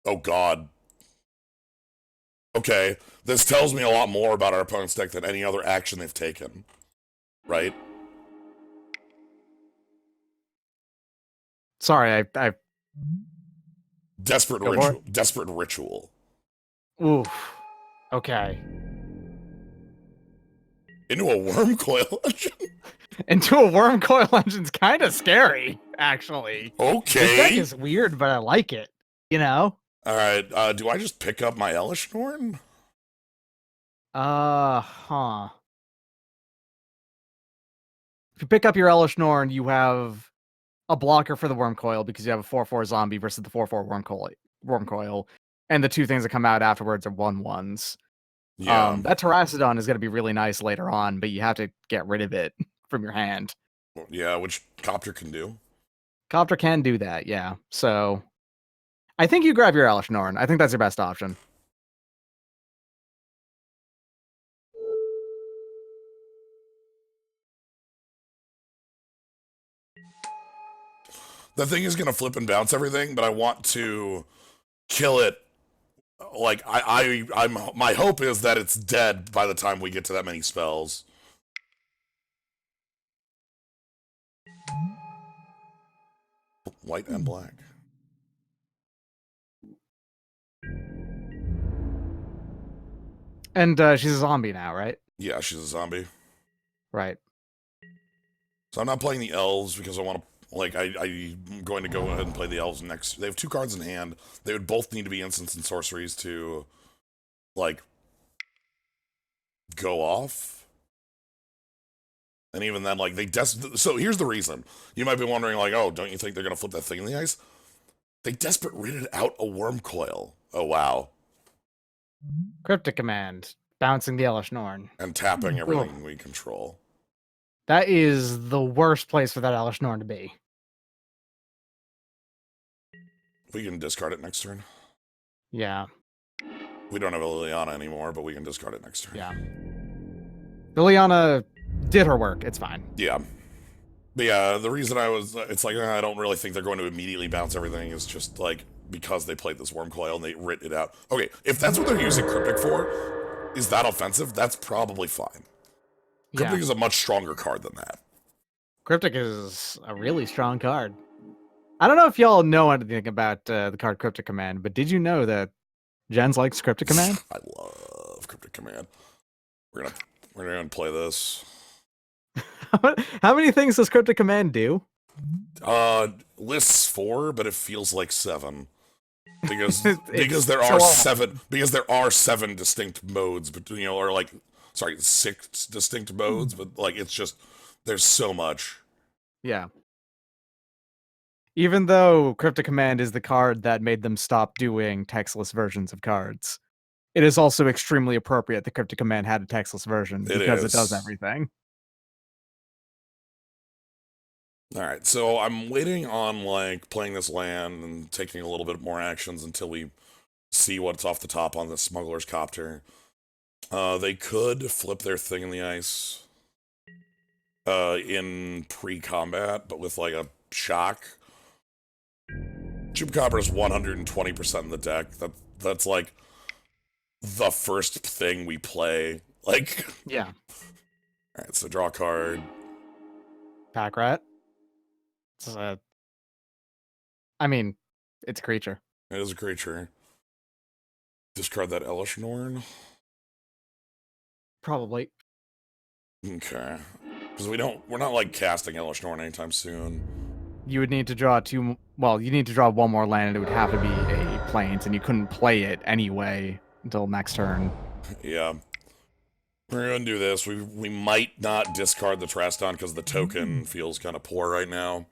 Oh, God. Okay, this tells me a lot more about our opponent's deck than any other action they've taken. Right? Sorry, I Desperate Go for ritual. Desperate ritual. Oof. Okay. Into a worm coil engine? Into a worm coil engine's kind of scary, actually. Okay. This deck is weird, but I like it. You know? Alright, do I just pick up my Elishnorn? Huh. If you pick up your Elishnorn, you have a blocker for the worm coil because you have a 4/4 zombie versus the 4/4 worm coil. And the two things that come out afterwards are 1/1s. Yeah. That Terracodon is going to be really nice later on, but you have to get rid of it from your hand. Yeah, which Copter can do. Copter can do that, yeah. So I think you grab your Elishnorn. I think that's your best option. The thing is gonna flip and bounce everything, but I want to kill it. Like I'm my hope is that it's dead by the time we get to that many spells. White and black. And she's a zombie now, right? Yeah, she's a zombie. Right. So I'm not playing the elves because I want to. Like, I'm going to go ahead and play the elves next. They have 2 cards in hand. They would both need to be instants and sorceries to, like, go off. And even then, like, so here's the reason. You might be wondering, like, oh, don't you think they're going to flip that thing in the ice? They desperate ridded out a worm coil. Oh, wow. Cryptic Command. Bouncing the Elishnorn. And tapping everything we control. That is the worst place for that Elishnorn to be. We can discard it next turn. Yeah. We don't have a Liliana anymore, but we can discard it next turn. Yeah. Liliana did her work. It's fine. Yeah. But yeah, the reason it's like, I don't really think they're going to immediately bounce everything is just, like, because they played this worm coil and they writ it out. Okay, if that's what they're using Cryptic for, is that offensive? That's probably fine. Cryptic is a much stronger card than that. Cryptic is a really strong card. I don't know if y'all know anything about the card Cryptic Command, but did you know that Jens likes Cryptic Command? I love Cryptic Command. We're gonna play this. How many things does Cryptic Command do? Lists 4, but it feels like 7. Because there are 7 distinct modes, but or like 6 distinct modes, but like it's just there's so much. Yeah. Even though Cryptic Command is the card that made them stop doing textless versions of cards, it is also extremely appropriate that Cryptic Command had a textless version because it does everything. Alright, so I'm waiting on, like, playing this land and taking a little bit more actions until we see what's off the top on the Smuggler's Copter. They could flip their thing in the ice in pre-combat, but with, like, a shock. Chupacabra is 120% in the deck. That's, like, the first thing we play. Like... Yeah. Alright, so draw a card. Pack Rat. I mean, it's a creature. It is a creature. Discard that Elishnorn. Probably. Okay. Because we're not like casting Elishnorn anytime soon. You would need to draw you need to draw 1 more land and it would have to be a Plains, and you couldn't play it anyway until next turn. Yeah. We're gonna do this. We might not discard the Traston because the token feels kind of poor right now.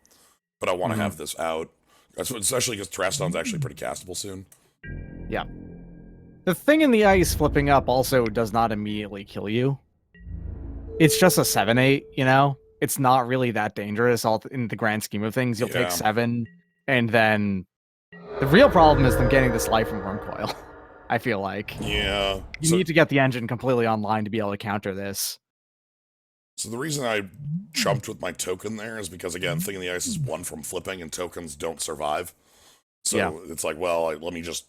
But I want to have this out. Especially because Traston's actually pretty castable soon. Yeah. The thing in the ice flipping up also does not immediately kill you. It's just a 7/8, you know? It's not really that dangerous in the grand scheme of things. You'll take 7, and then the real problem is them getting this life from Worm Coil. I feel like. Yeah. You need to get the engine completely online to be able to counter this. So the reason I jumped with my token there is because, again, Thing in the Ice is 1 from flipping, and tokens don't survive. Yeah. So it's like, well, let me just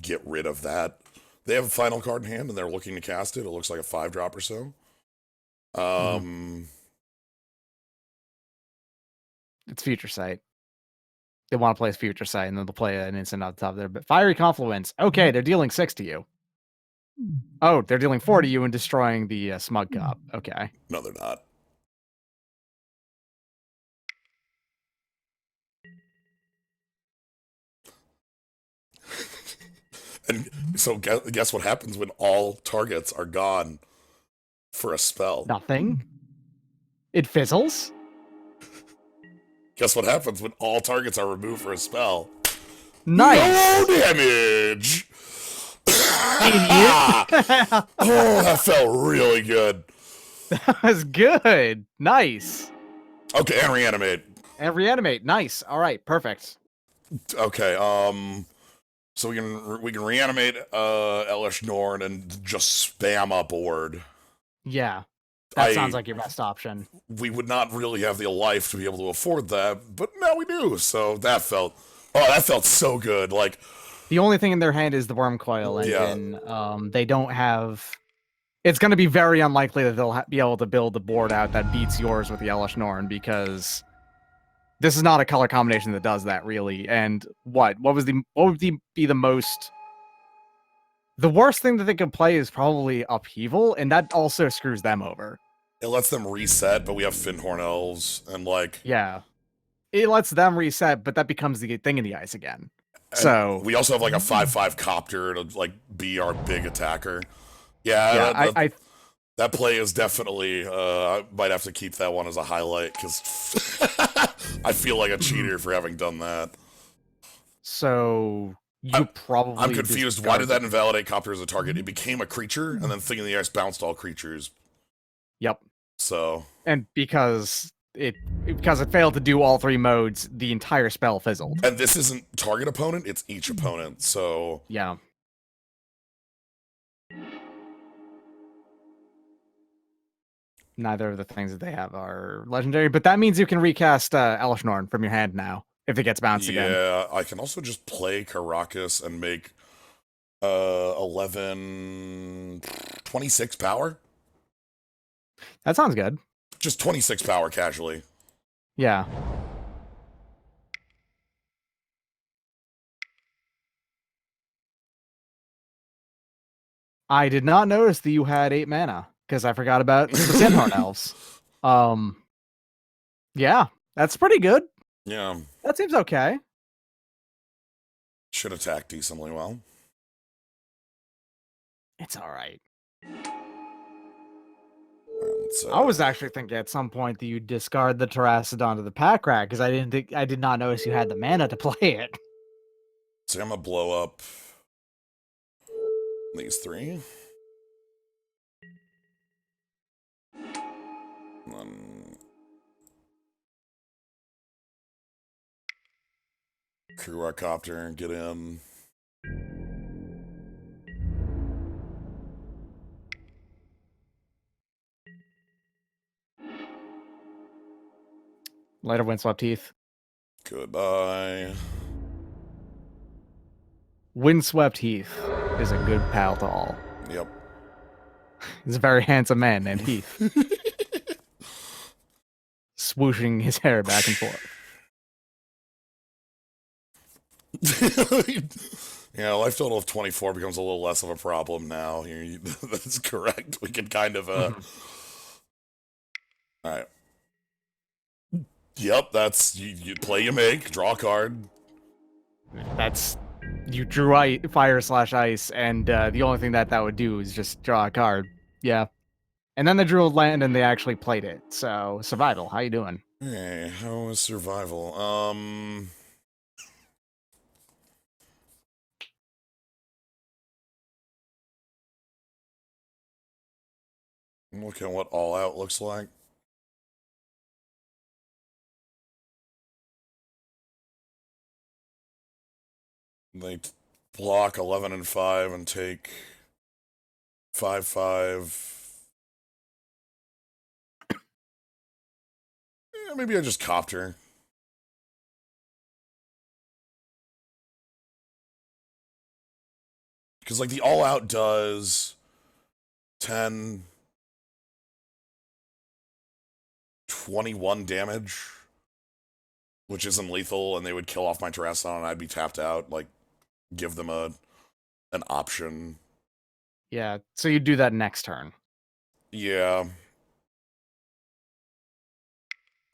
get rid of that. They have a final card in hand, and they're looking to cast it. It looks like a 5-drop or so. It's Future Sight. They want to play Future Sight, and then they'll play an instant on top there. But Fiery Confluence. Okay, they're dealing 6 to you. Oh, they're dealing 4 to you and destroying the Smug Cop. Okay. No, they're not. And so guess what happens when all targets are gone for a spell? Nothing. It fizzles. Guess what happens when all targets are removed for a spell? Nice. No damage! Idiot. Oh, that felt really good. That was good. Nice. Okay, and reanimate. And reanimate. Nice. All right. Perfect. Okay, so we can reanimate Elish Norn and just spam up Ord. Yeah. That sounds like your best option. We would not really have the life to be able to afford that, but now we do. So that felt so good. Like, the only thing in their hand is the Worm Coil engine. They don't have. It's going to be very unlikely that they'll be able to build the board out that beats yours with the Elish Norn, because this is not a color combination that does that, really. And what would be the most? The worst thing that they could play is probably Upheaval, and that also screws them over. it lets them reset, but we have Finhorn Elves, and like, Yeah, it lets them reset, but that becomes the Thing in the Ice again. So we also have like a 5/5 copter to like be our big attacker. Yeah, that play is definitely. I might have to keep that one as a highlight because I feel like a cheater for having done that. So I'm confused. Why did that invalidate Copter as a target? It became a creature, and then Thing in the Ice bounced all creatures. Yep. So. And because it failed to do all 3 modes, the entire spell fizzled. And this isn't target opponent; it's each opponent. So. Yeah. Neither of the things that they have are legendary, but that means you can recast Elish Norn from your hand now if it gets bounced again. Yeah, I can also just play Caracas and make 11 26 power. That sounds good. Just 26 power casually. Yeah. I did not notice that you had 8 mana because I forgot about the Finhorn Elves. Yeah, that's pretty good. Yeah. That seems okay. Should attack decently well. It's all right. So, I was actually thinking at some point that you discard the Terracodon to the pack rat because I did not notice you had the mana to play it. So I'm gonna blow up these 3. And then crew our copter and get in. Later, Windswept Heath. Goodbye. Windswept Heath is a good pal to all. Yep. He's a very handsome man named Heath. Swooshing his hair back and forth. Yeah, life total of 24 becomes a little less of a problem now. That's correct. We can kind of, Alright. Yep, that's, you play, you make, draw a card. That's, you drew fire/ice, and the only thing that would do is just draw a card. Yeah. And then they drew a land and they actually played it. So, survival, how you doing? Hey, how is survival? Look at what All Out looks like. They block 11 and 5 and take 5/5. Yeah, maybe I just copter. Because, like, the all-out does 10, 21 damage, which isn't lethal, and they would kill off my Terrasson, and I'd be tapped out. Like, give them an option. Yeah, so you do that next turn. Yeah.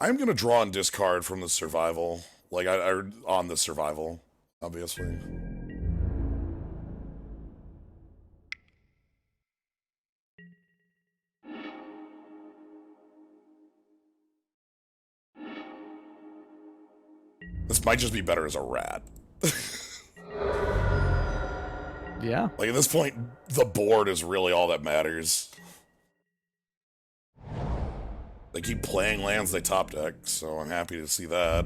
I'm going to draw and discard from the survival. Like, I on the survival, obviously. This might just be better as a rat. Yeah. Like, at this point, the board is really all that matters. They keep playing lands they top deck, so I'm happy to see that.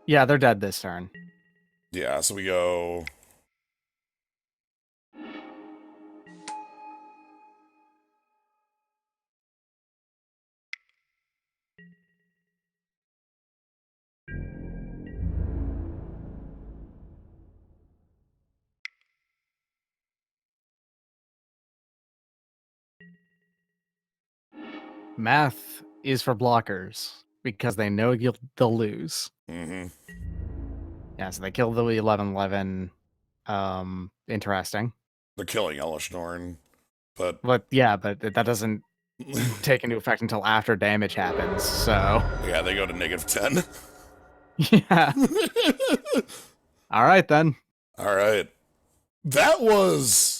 Yeah, they're dead this turn. Yeah, so we go... Math is for blockers because they know they'll lose. Mm-hmm. Yeah, so they kill the 11/11. Interesting. They're killing Elesh Norn, but... But yeah, but that doesn't take into effect until after damage happens, so... Yeah, they go to -10. Yeah. Alright, then. Alright. That was...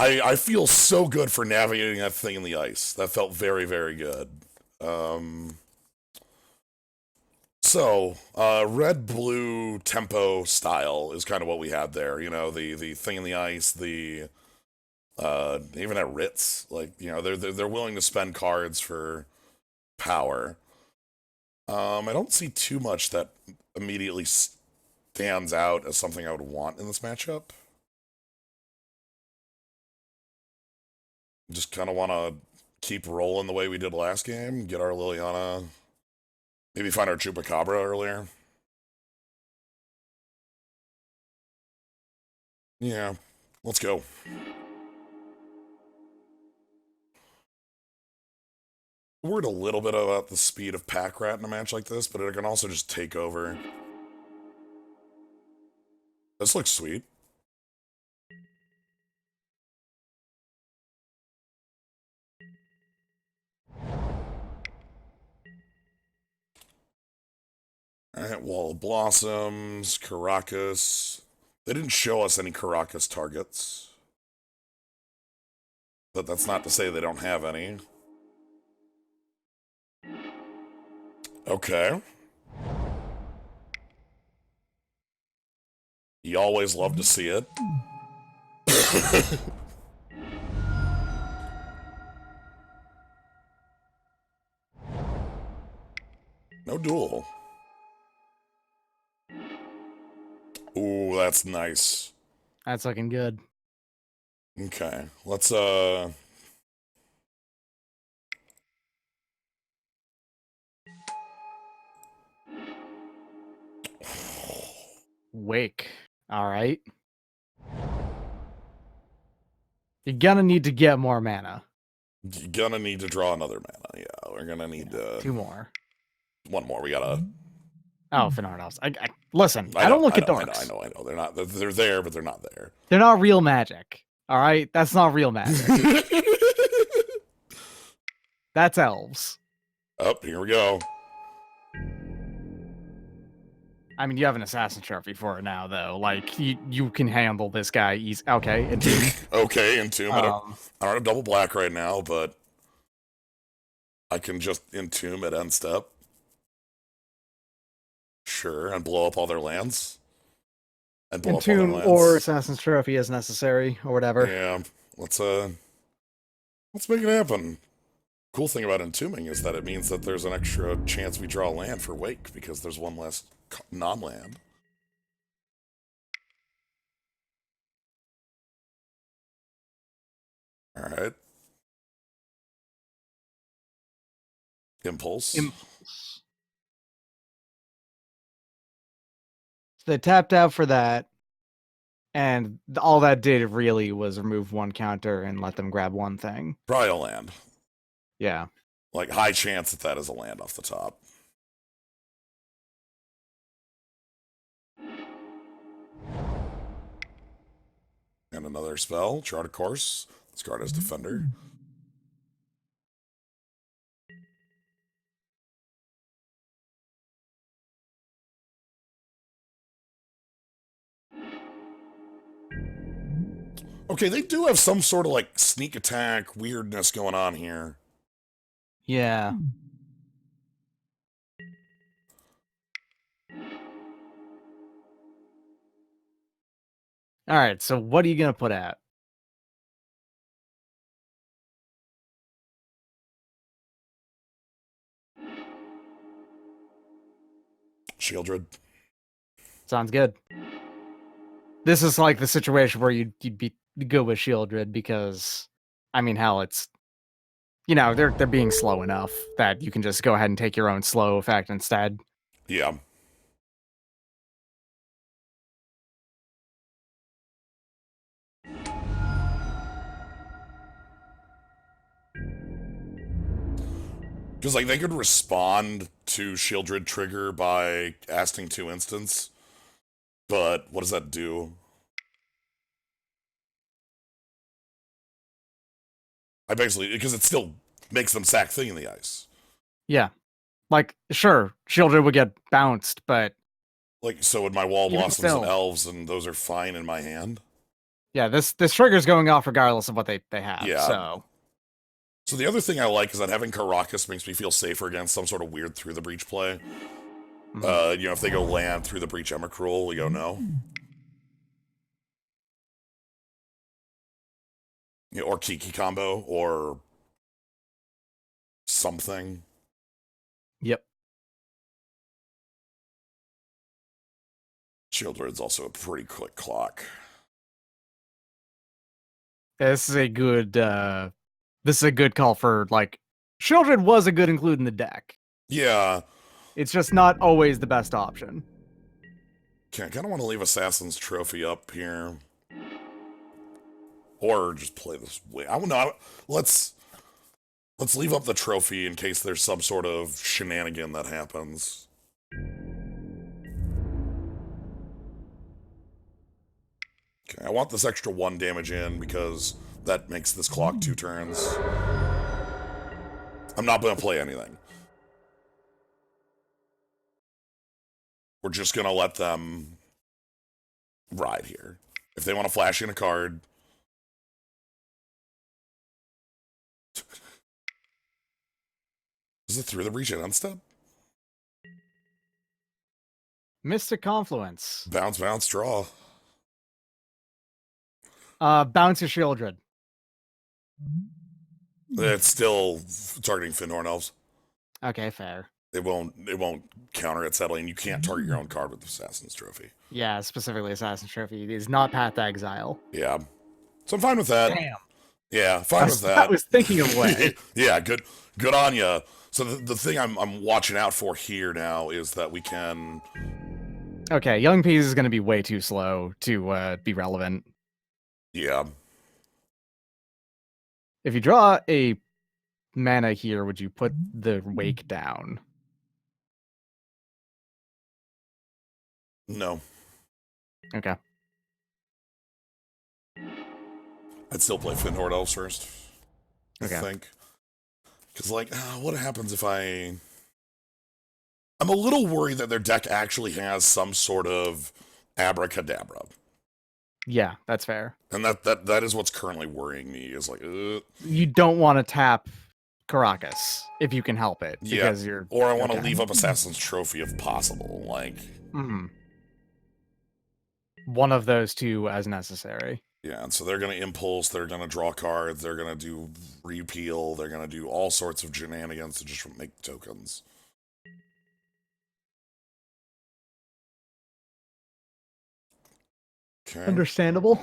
I feel so good for navigating that thing in the ice. That felt very, very good. So, red-blue tempo style is kind of what we had there. You know, the thing in the ice, the... even at Ritz, like, you know, they're willing to spend cards for power. I don't see too much that immediately stands out as something I would want in this matchup. Just kind of want to keep rolling the way we did last game, get our Liliana, maybe find our Chupacabra earlier. Yeah, let's go. Worried a little bit about the speed of Pack Rat in a match like this, but it can also just take over. This looks sweet. Alright, Wall of Blossoms, Caracas. They didn't show us any Caracas targets. But that's not to say they don't have any. Okay. You always love to see it. No duel. Ooh, that's nice. That's looking good. Okay, let's, Wake. Alright. You're gonna need to get more mana. You're gonna need to draw another mana. Yeah, we're gonna need Two more. one more. We gotta... Oh, for no one else. Listen, I don't look at dorks. I know. They're not... They're there, but they're not there. They're not real magic. Alright? That's not real magic. That's elves. Oh, here we go. I mean, you have an assassin trophy for it now, though. Like, you can handle this guy easy. Okay, Entomb. Okay, Entomb. I don't have double black right now, but I can just Entomb at end step. Sure, and blow up all their lands. And blow up all their Entomb lands. or assassin's trophy as necessary, or whatever. Yeah, let's make it happen. Cool thing about entombing is that it means that there's an extra chance we draw land for wake because there's one less non-land. All right. Impulse. Impulse. So they tapped out for that, and all that did really was remove one counter and let them grab one thing. Probably a land. Yeah. Like, high chance that is a land off the top. And another spell. Chart a course. This card has Defender. Okay, they do have some sort of, like, sneak attack weirdness going on here. Yeah. All right, so what are you going to put out? Shieldred. Sounds good. This is like the situation where you'd be good with Shieldred because, I mean, hell, it's, you know, they're being slow enough that you can just go ahead and take your own slow effect instead. Yeah. Because, like, they could respond to Shieldred trigger by casting 2 instants. But what does that do? I basically, because it still makes them sack Thing in the Ice. Yeah. Like, sure, Shieldred would get bounced, but... Like, so would my Wall even Blossoms still, and Elves, and those are fine in my hand? Yeah, this trigger's going off regardless of what they have, Yeah. so... So the other thing I like is that having Caracas makes me feel safer against some sort of weird Through the Breach play. You know, if they go land Through the Breach Emrakul, we go no. You know, or Kiki combo, or something. Yep. Shieldred's also a pretty quick clock. This is a good call for, like, Shieldred was a good include in the deck. Yeah. It's just not always the best option. Okay, I kind of want to leave Assassin's Trophy up here. Or just play this way. I don't know. Let's leave up the trophy in case there's some sort of shenanigan that happens. Okay, I want this extra 1 damage in because that makes this clock 2 turns. I'm not going to play anything. We're just going to let them ride here. If they want to flash in a card... Is it Through the Breach and unstep? Mystic Confluence. Bounce, bounce, draw. Bounce your Shieldred. It's still targeting Finhorn Elves. Okay, fair. It won't counter it, sadly, and you can't target your own card with Assassin's Trophy. Yeah, specifically Assassin's Trophy. It is not Path to Exile. Yeah. So I'm fine with that. Damn. Yeah, fine with that. I was thinking of way. Yeah, good on ya. So the thing I'm watching out for here now is that we can... Okay, Young Peas is going to be way too slow to be relevant. Yeah. If you draw a mana here, would you put the Wake down? No. Okay. I'd still play Finhorn Elves first. Okay. I think. Because, like, what happens if I... I'm a little worried that their deck actually has some sort of abracadabra. Yeah, that's fair. And that is what's currently worrying me, is like, You don't want to tap Caracas if you can help it. Because you're... Or I want to leave up Assassin's Trophy if possible, like... One of those two as necessary. Yeah, and so they're going to impulse, they're going to draw cards, they're going to do repeal, they're going to do all sorts of shenanigans to just make tokens. Okay. Understandable.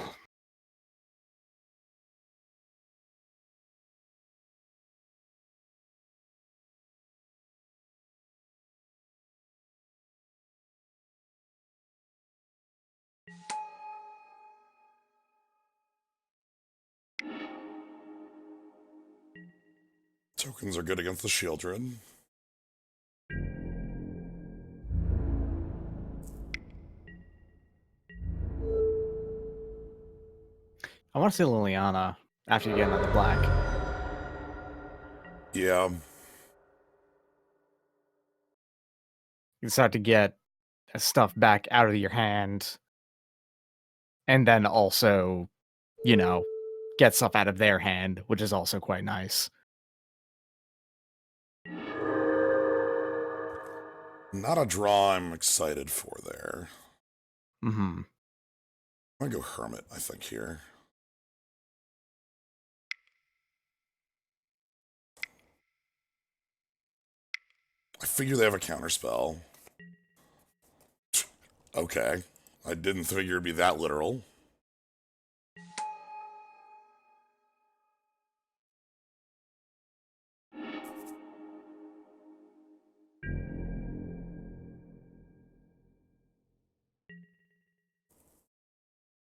Tokens are good against the Shieldred. I want to see Liliana after you get another black. Yeah. You start to get stuff back out of your hand. And then also, you know, get stuff out of their hand, which is also quite nice. Not a draw I'm excited for there. Mm-hmm. I'm going to go Hermit, I think, here. I figure they have a counterspell. Okay. I didn't figure it'd be that literal.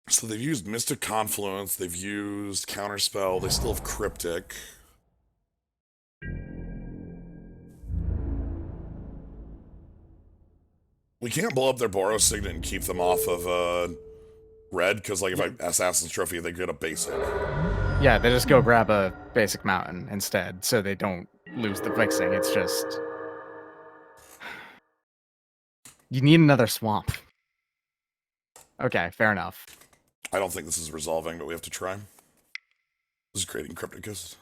So they've used Mystic Confluence, they've used Counterspell, they still have Cryptic. We can't blow up their Boros Signet and keep them off of red, because like if I Assassin's Trophy, they get a basic. Yeah, they just go grab a basic mountain instead, so they don't lose the fixing. It's just... You need another swamp. Okay, fair enough. I don't think this is resolving, but we have to try. This is creating Crypticus.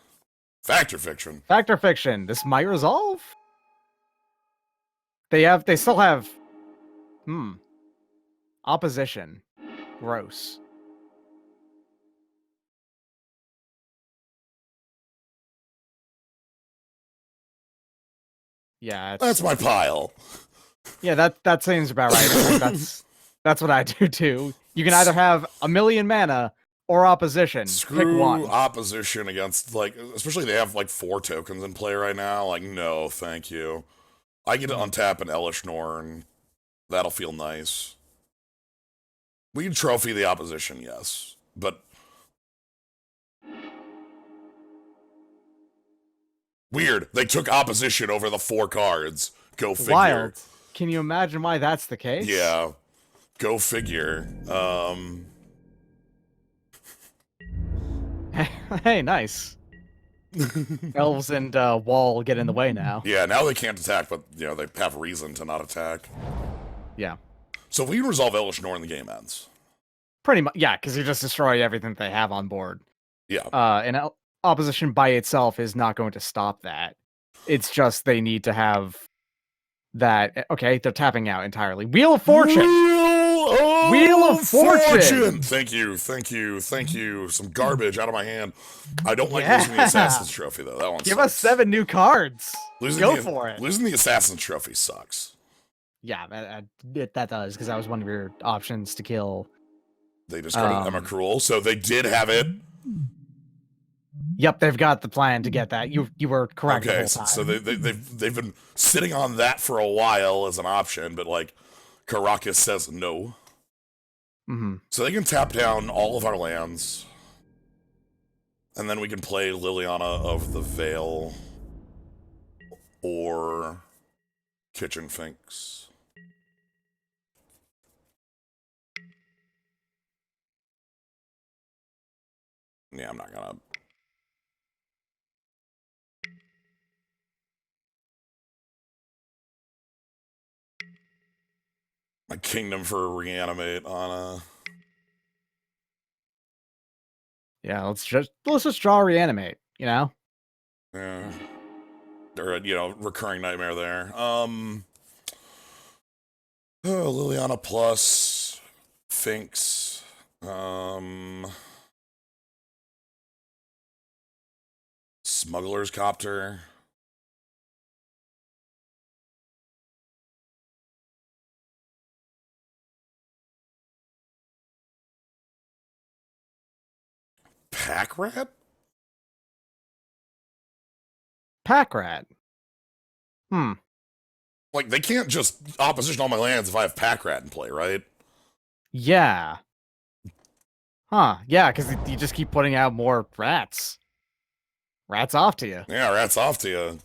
Factor Fiction. Factor Fiction. This might resolve? They still have... Opposition. Gross. Yeah, it's... That's my pile. Yeah, that seems about right. That's what I do too. You can either have a million mana or opposition. Screw Pick one. opposition against, like, especially they have like 4 tokens in play right now. Like, no, thank you. I get to untap an Elish Norn. That'll feel nice. We can trophy the opposition, yes. But weird. They took opposition over the 4 cards. Go figure. Wild. Can you imagine why that's the case? Yeah. Go figure. Hey, nice. Elves and Wall get in the way now. Yeah, now they can't attack, but, you know, they have reason to not attack. Yeah. So if we resolve Elish Norn, the game ends. Pretty much, yeah, because you just destroy everything they have on board. Yeah. And opposition by itself is not going to stop that. It's just they need to have that. Okay, they're tapping out entirely. Wheel of Fortune! Wheel of Fortune! Thank you. Some garbage out of my hand. I don't like losing the Assassin's Trophy, though. That one Give sucks. us 7 new cards. Go for it. Losing the Assassin's Trophy sucks. Yeah, that does, because that was one of your options to kill. They discarded Emma Cruel, so they did have it. Yep, they've got the plan to get that. You were correct. Okay, the whole time. so they've been sitting on that for a while as an option, but like Caracas says no. Mm-hmm. So they can tap down all of our lands, and then we can play Liliana of the Veil or Kitchen Finks. Yeah, I'm not gonna. My kingdom for reanimate on a. Yeah, let's just draw reanimate. You know. Yeah. Or recurring nightmare there. Liliana plus Finks. Smuggler's Copter. Pack Rat? Pack Rat. Hmm. Like, they can't just opposition all my lands if I have Pack Rat in play, right? Yeah. Huh. Yeah, because you just keep putting out more rats. Rats off to you. Yeah, Rat's off to you.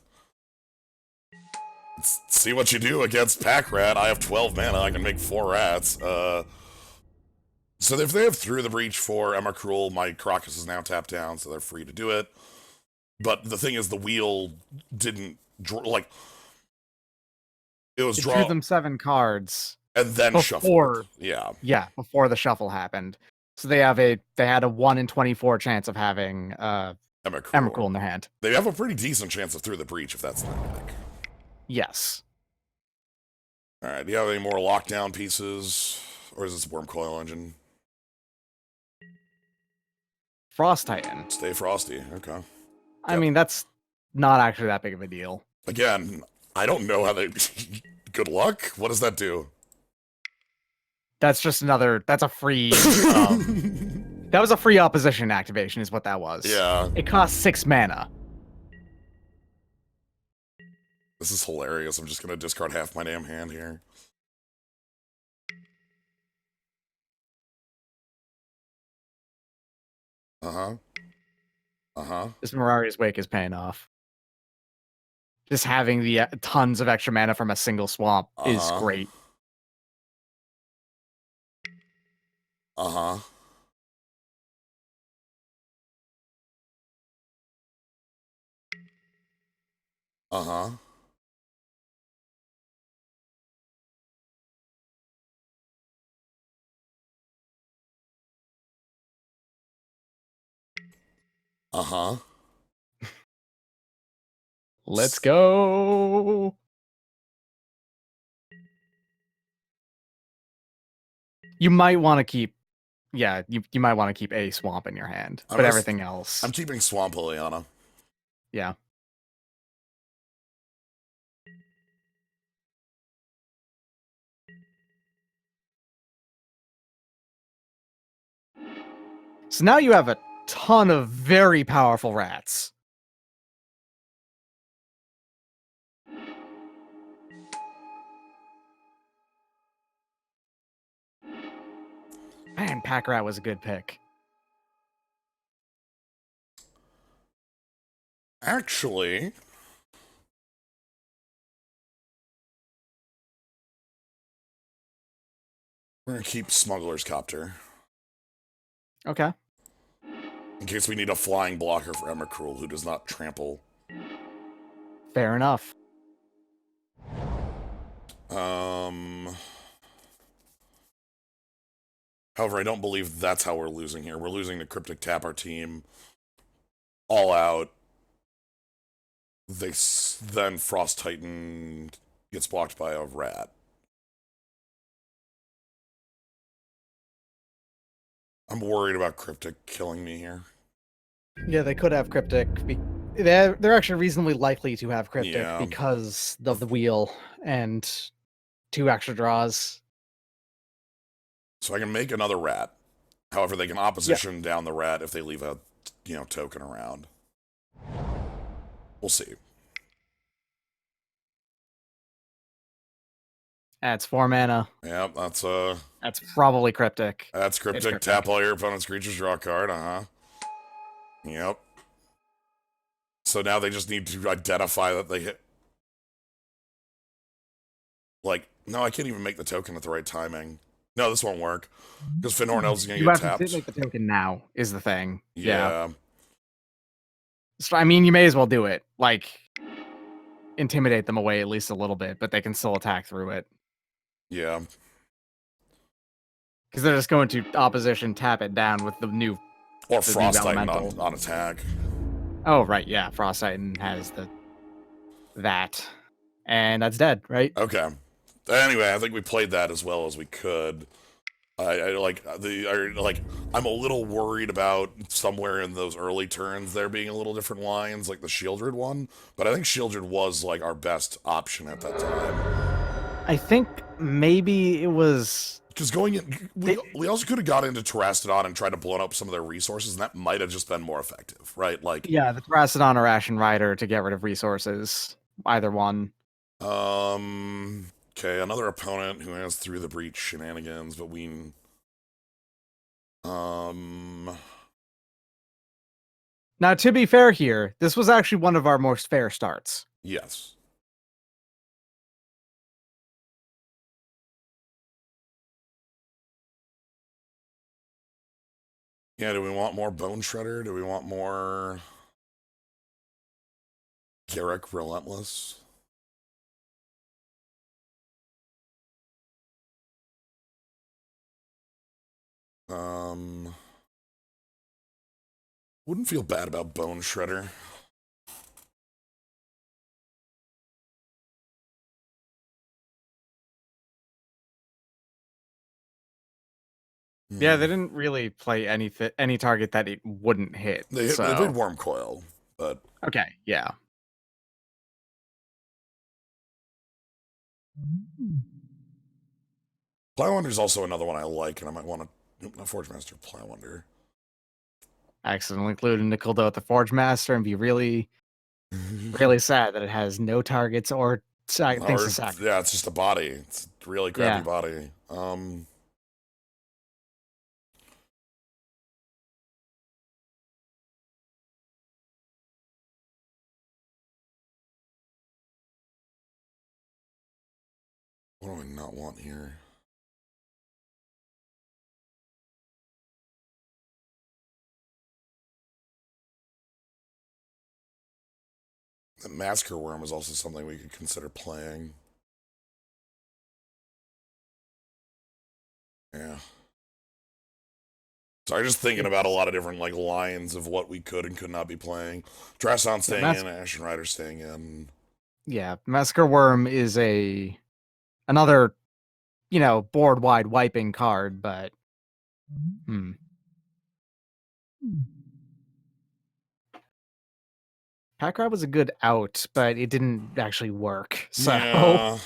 Let's see what you do against Pack Rat. I have 12 mana. I can make 4 rats. So if they have Through the Breach for Emrakul, my Crocus is now tapped down, so they're free to do it. But the thing is, the wheel didn't draw, like, it was It draw drew them 7 cards and then before, shuffled. Yeah. Yeah, before the shuffle happened. So they had a 1 in 24 chance of having Emrakul in their hand. They have a pretty decent chance of Through the Breach if that's the deck. Yes. Alright, do you have any more lockdown pieces? Or is this Worm Coil Engine? Frost Titan. Stay Frosty, okay. I mean, that's not actually that big of a deal. Again, I don't know how they... Good luck? What does that do? That's just another... That's a free... that was a free opposition activation is what that was. Yeah. It costs 6 mana. This is hilarious. I'm just gonna discard half my damn hand here. Uh-huh. Uh-huh. This Mirari's Wake is paying off. Just having the tons of extra mana from a single swamp is great. Uh-huh. Uh-huh. Uh-huh. Let's go. You might want to keep... Yeah, you might want to keep a swamp in your hand. But everything else... I'm keeping Swamp Liliana. Yeah. So now you have a ton of very powerful rats. Man, Pack Rat was a good pick. Actually... We're gonna keep Smuggler's Copter. Okay. In case we need a flying blocker for Emrakul, who does not trample. Fair enough. However, I don't believe that's how we're losing here. We're losing to Cryptic Tap our team. All out. Then Frost Titan gets blocked by a rat. I'm worried about Cryptic killing me here. Yeah, they could have Cryptic. They're actually reasonably likely to have Cryptic because of the wheel and 2 extra draws. So I can make another rat. However, they can opposition down the rat if they leave a, token around. We'll see. That's 4 mana. Yep, that's probably Cryptic. That's Cryptic. Tap all your opponent's creatures, draw a card, Yep. So now they just need to identify that they hit. Like, no, I can't even make the token at the right timing. No, this won't work. Because Finhorn Elves is going to get tapped. You have to make the token now, is the thing. Yeah. So, I mean, you may as well do it. Like, intimidate them away at least a little bit, but they can still attack through it. Yeah. Because they're just going to opposition tap it down with the new... Or Frost Titan on attack. Oh, right, yeah. Frost Titan has that. And that's dead, right? Okay. Anyway, I think we played that as well as we could. I'm a little worried about somewhere in those early turns there being a little different lines, like the Shieldred one. But I think Shieldred was like our best option at that time. I think maybe it was Because going in, we also could have got into Terrastodon and tried to blow up some of their resources, and that might have just been more effective, right? Like, yeah, the Terrastodon or Ashen Rider to get rid of resources. Either one. okay, another opponent who has Through the Breach shenanigans, but um, Now, to be fair here, this was actually one of our most fair starts. yes. Yeah, do we want more Bone Shredder? Do we want more Garrick Relentless? Um, wouldn't feel bad about Bone Shredder. Yeah, they didn't really play any target that it wouldn't hit. They played So Worm Coil, but okay, yeah. Plowonder is also another one I like, and I might want to Forge Master Plowonder. Accidentally include Nickel with the Forge Master and be really, really sad that it has no targets or things to sacrifice. Yeah, it's just a body. It's a really crappy Yeah. body. What do I not want here? The Masker Worm is also something we could consider playing. Yeah. So I'm just thinking about a lot of different like lines of what we could and could not be playing. Drasson staying in, Ashen Rider staying in. Yeah, Massacre Worm is another, board wide wiping card, but Pack Rat was a good out, but it didn't actually work. So Yeah.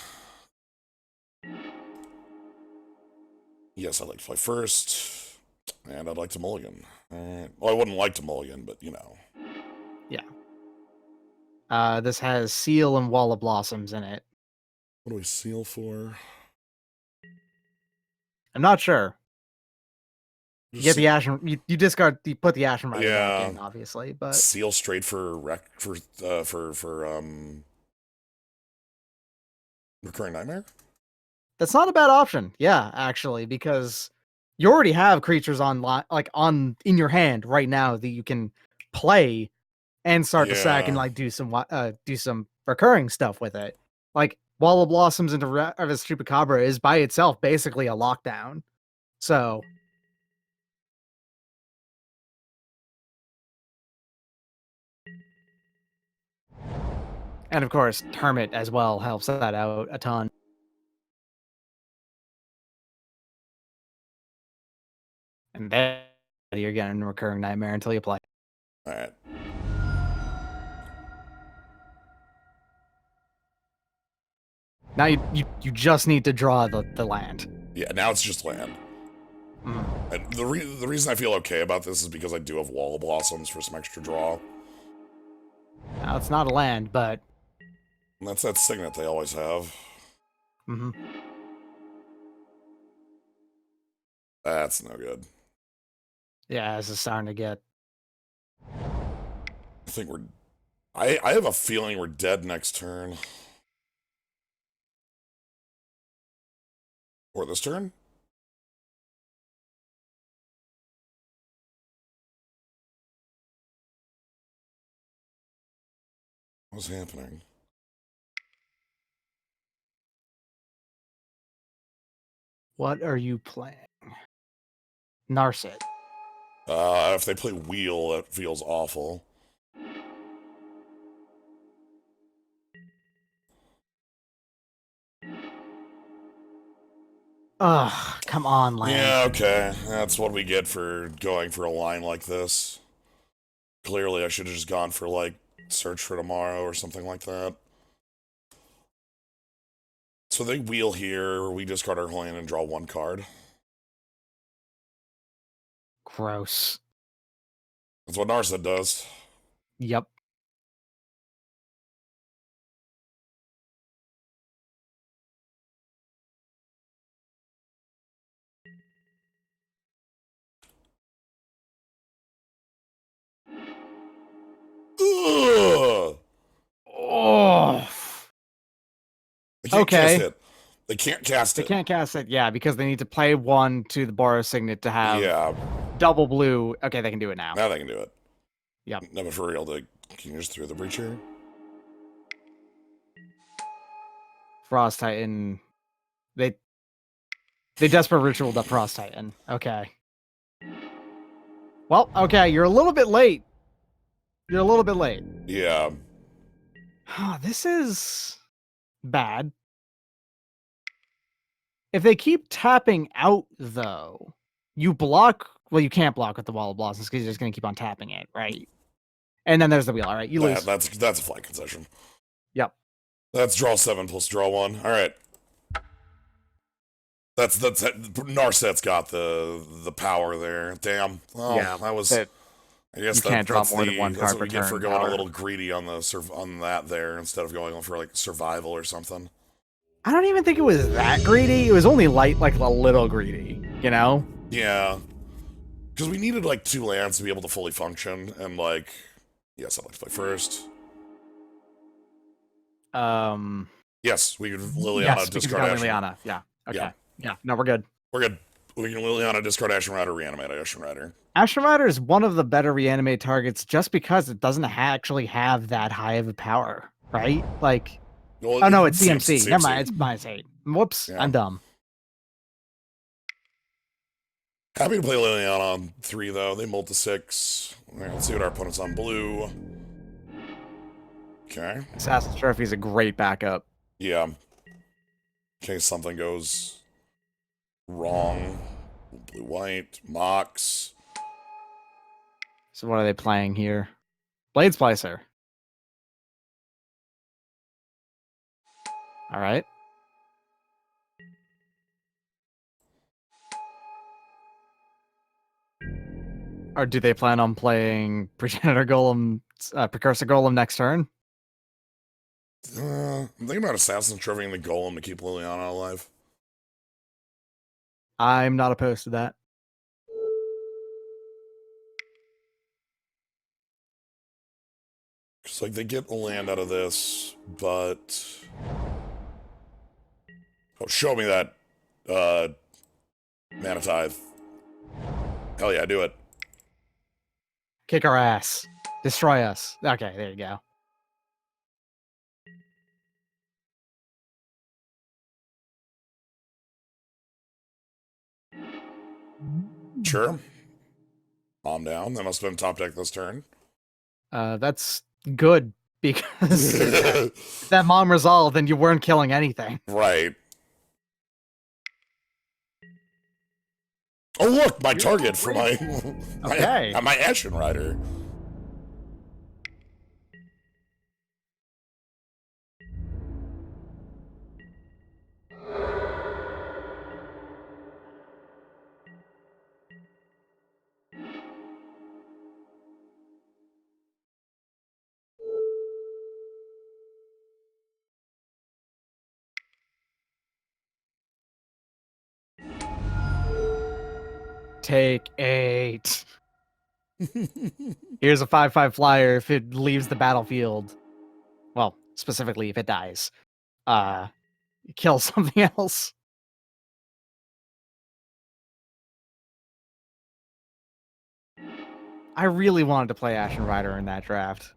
Yes, I'd like to play first, and I'd like to mulligan. Well, I wouldn't like to mulligan, but you know. yeah. This has Seal and Wall of Blossoms in it. What do we seal for? I'm not sure. You get Just the Ashen. You discard. You put the Ashen Rider back yeah, in, obviously, but seal straight for Recurring Nightmare. that's not a bad option. Yeah, actually, because you already have creatures in your hand right now that you can play and start to sack and Yeah. do some recurring stuff with it. Like Wall of Blossoms into Revis Chupacabra is by itself basically a lockdown. So and of course Hermit as well helps that out a ton. And then you're getting a recurring nightmare until you play. All right. Now you just need to draw the land. Yeah. Now it's just land. And the reason I feel okay about this is because I do have Wall of Blossoms for some extra draw. Now it's not a land, but And that's that signet they always have. That's no good. Yeah, this is starting to get. I think we're. I have a feeling we're dead next turn. Or this turn? What's happening? What are you playing? Narset. If they play Wheel, that feels awful. Ugh, come on, land. Yeah, okay. That's what we get for going for a line like this. Clearly, I should have just gone for, like, Search for Tomorrow or something like that. So they wheel here, we discard our whole hand and draw one card. Gross. That's what Narset does. Yep. Ugh! Oh. They can't Okay. cast it. They can't cast it. They can't cast it, yeah, because they need to play one to the Borrow Signet to have double blue. Okay, they can do it now. Now they can do it. Yep. No, but for real, can you just throw the Breacher? Frost Titan. They Desperate Ritual the Frost Titan. Okay. Well, okay, you're a little bit late. You're a little bit late. Yeah. This is bad. If they keep tapping out, though, you block. Well, you can't block with the Wall of Blossoms because you're just going to keep on tapping it, right? And then there's the wheel. All right, you lose. That's a flat concession. Yep. That's draw 7 plus draw 1. All right. That's Narset's got the power there. Damn. Oh, yeah, that was. I guess you can't draw more than one card that's what we get for going power. a little greedy on that there instead of going for like survival or something. I don't even think it was that greedy. It was only like a little greedy, you know? Yeah. Because we needed like 2 lands to be able to fully function, and like, yes, I'd like to play first. Yes, we could Liliana discard Ashen. Liliana. Yeah. Okay. Yeah. No, we're good. We're good. We can Liliana discard Ashen Rider, reanimate Ashen Rider. Ashen Rider is one of the better reanimate targets just because it doesn't actually have that high of a power, right? Like, well, oh no, it's CMC. Never mind, it's minus 8. Whoops, yeah. I'm dumb. Happy to play Liliana on 3 though. They mulled to 6. Let's see what our opponent's on blue. Okay. Assassin's Trophy is a great backup. Yeah. In case something goes wrong. Blue white, Mox. So what are they playing here? Blade Splicer. All right. Or do they plan on playing Precursor Golem next turn? I'm thinking about Assassin's Trophy and the Golem to keep Liliana alive. I'm not opposed to that. Because, like, they get the land out of this, but... Oh, show me that, Mana Tithe. Hell yeah, do it. Kick our ass. Destroy us. Okay, there you go. Sure. Mom down. That must have been top deck this turn. That's good, because if that mom resolved, then you weren't killing anything. Right. Oh look, my target for my my Ashen Rider. Take 8. Here's a 5/5 flyer if it leaves the battlefield. Well, specifically if it dies. Kill something else. I really wanted to play Ashen Rider in that draft.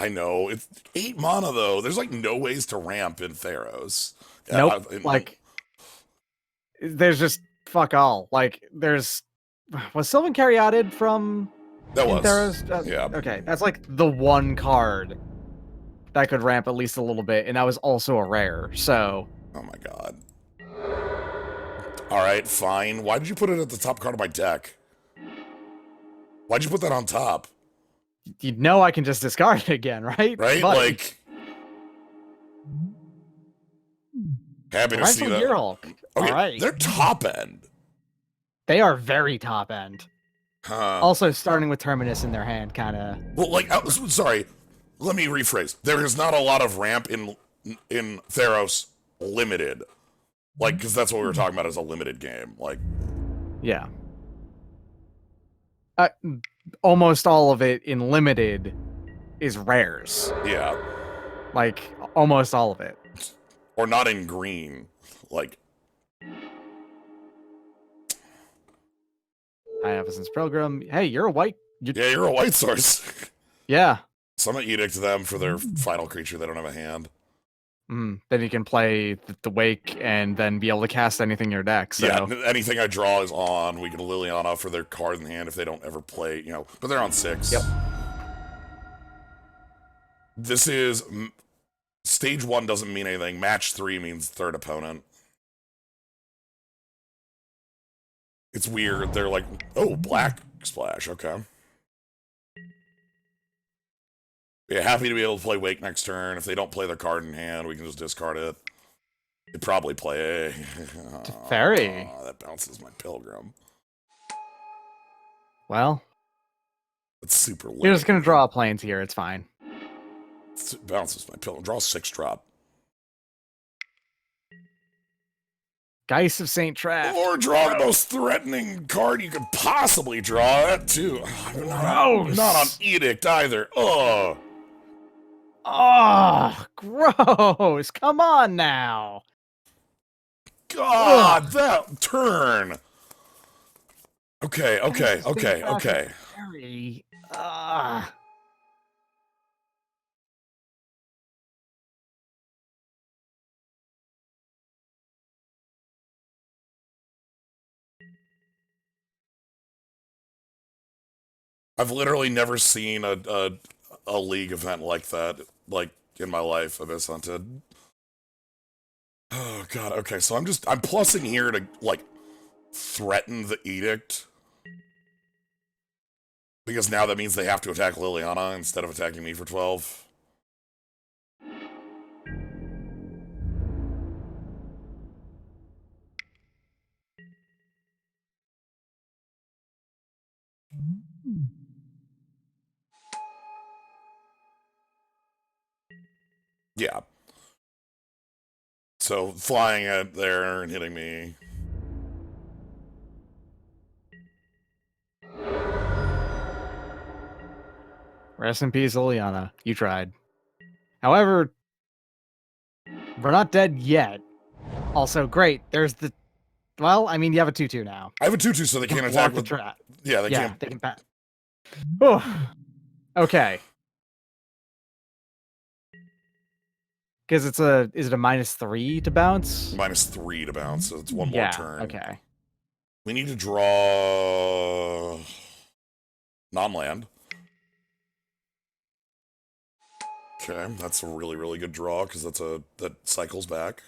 I know. It's 8 mana, though. There's, like, no ways to ramp in Theros. Nope. There's just fuck all. Like, was Sylvan Caryatid from Theros? Yeah. Okay, that's, like, the one card that could ramp at least a little bit, and that was also a rare, so... Oh, my God. Alright, fine. Why did you put it at the top card of my deck? Why'd you put that on top? You know I can just discard it again, right? Right? But Like... Happy to see Torrential that. Gearhulk. Okay, All right. they're top end. They are very top end. Huh. Also, starting with Terminus in their hand, kind of. Well, like, sorry. Let me rephrase. There is not a lot of ramp in Theros Limited. Like, because that's what we were talking about as a limited game. Like, yeah. Almost all of it in limited is rares. yeah. Like, almost all of it. Or not in green. Like... High Evanston's Pilgrim. Hey, you're a white. Yeah, you're a white source. Yeah. So I'm gonna edict them for their final creature. They don't have a hand. Then you can play the Wake and then be able to cast anything in your deck. So. Yeah, anything I draw is on. We can Liliana for their card in hand if they don't ever play, you know. But they're on 6. Yep. This is... Stage 1 doesn't mean anything. Match 3 means third opponent. It's weird. They're like, oh, black splash. Okay. Yeah, happy to be able to play Wake next turn. If they don't play their card in hand, we can just discard it. They probably play Fairy. That bounces my Pilgrim. Well, It's super lame. you're just gonna draw planes here. It's fine. It bounces my Pilgrim. Draw 6-drop. Geist of Saint Traff. Or draw the most threatening card you could possibly draw. That too. Gross. Not on Edict either. Ugh. Oh, gross. Come on now. God, that turn. Okay. Very. I've literally never seen a league event like that, like, in my life, Abyss Hunted. Oh, God, okay, so I'm plussing here to, like, threaten the Edict. Because now that means they have to attack Liliana instead of attacking me for 12. Yeah. So, flying it there and hitting me. Rest in peace, Liliana. You tried. However, we're not dead yet. Also, great. There's the... Well, I mean, you have a 2-2 now. I have a 2-2, so they can't Block attack the with... trap. Yeah, they can't... They can pat. Oh. Okay. Because it's a... Is it a -3 to bounce? -3 to bounce, so it's one more turn. Okay. We need to draw... non-land. Okay, that's a really, really good draw, because that cycles back.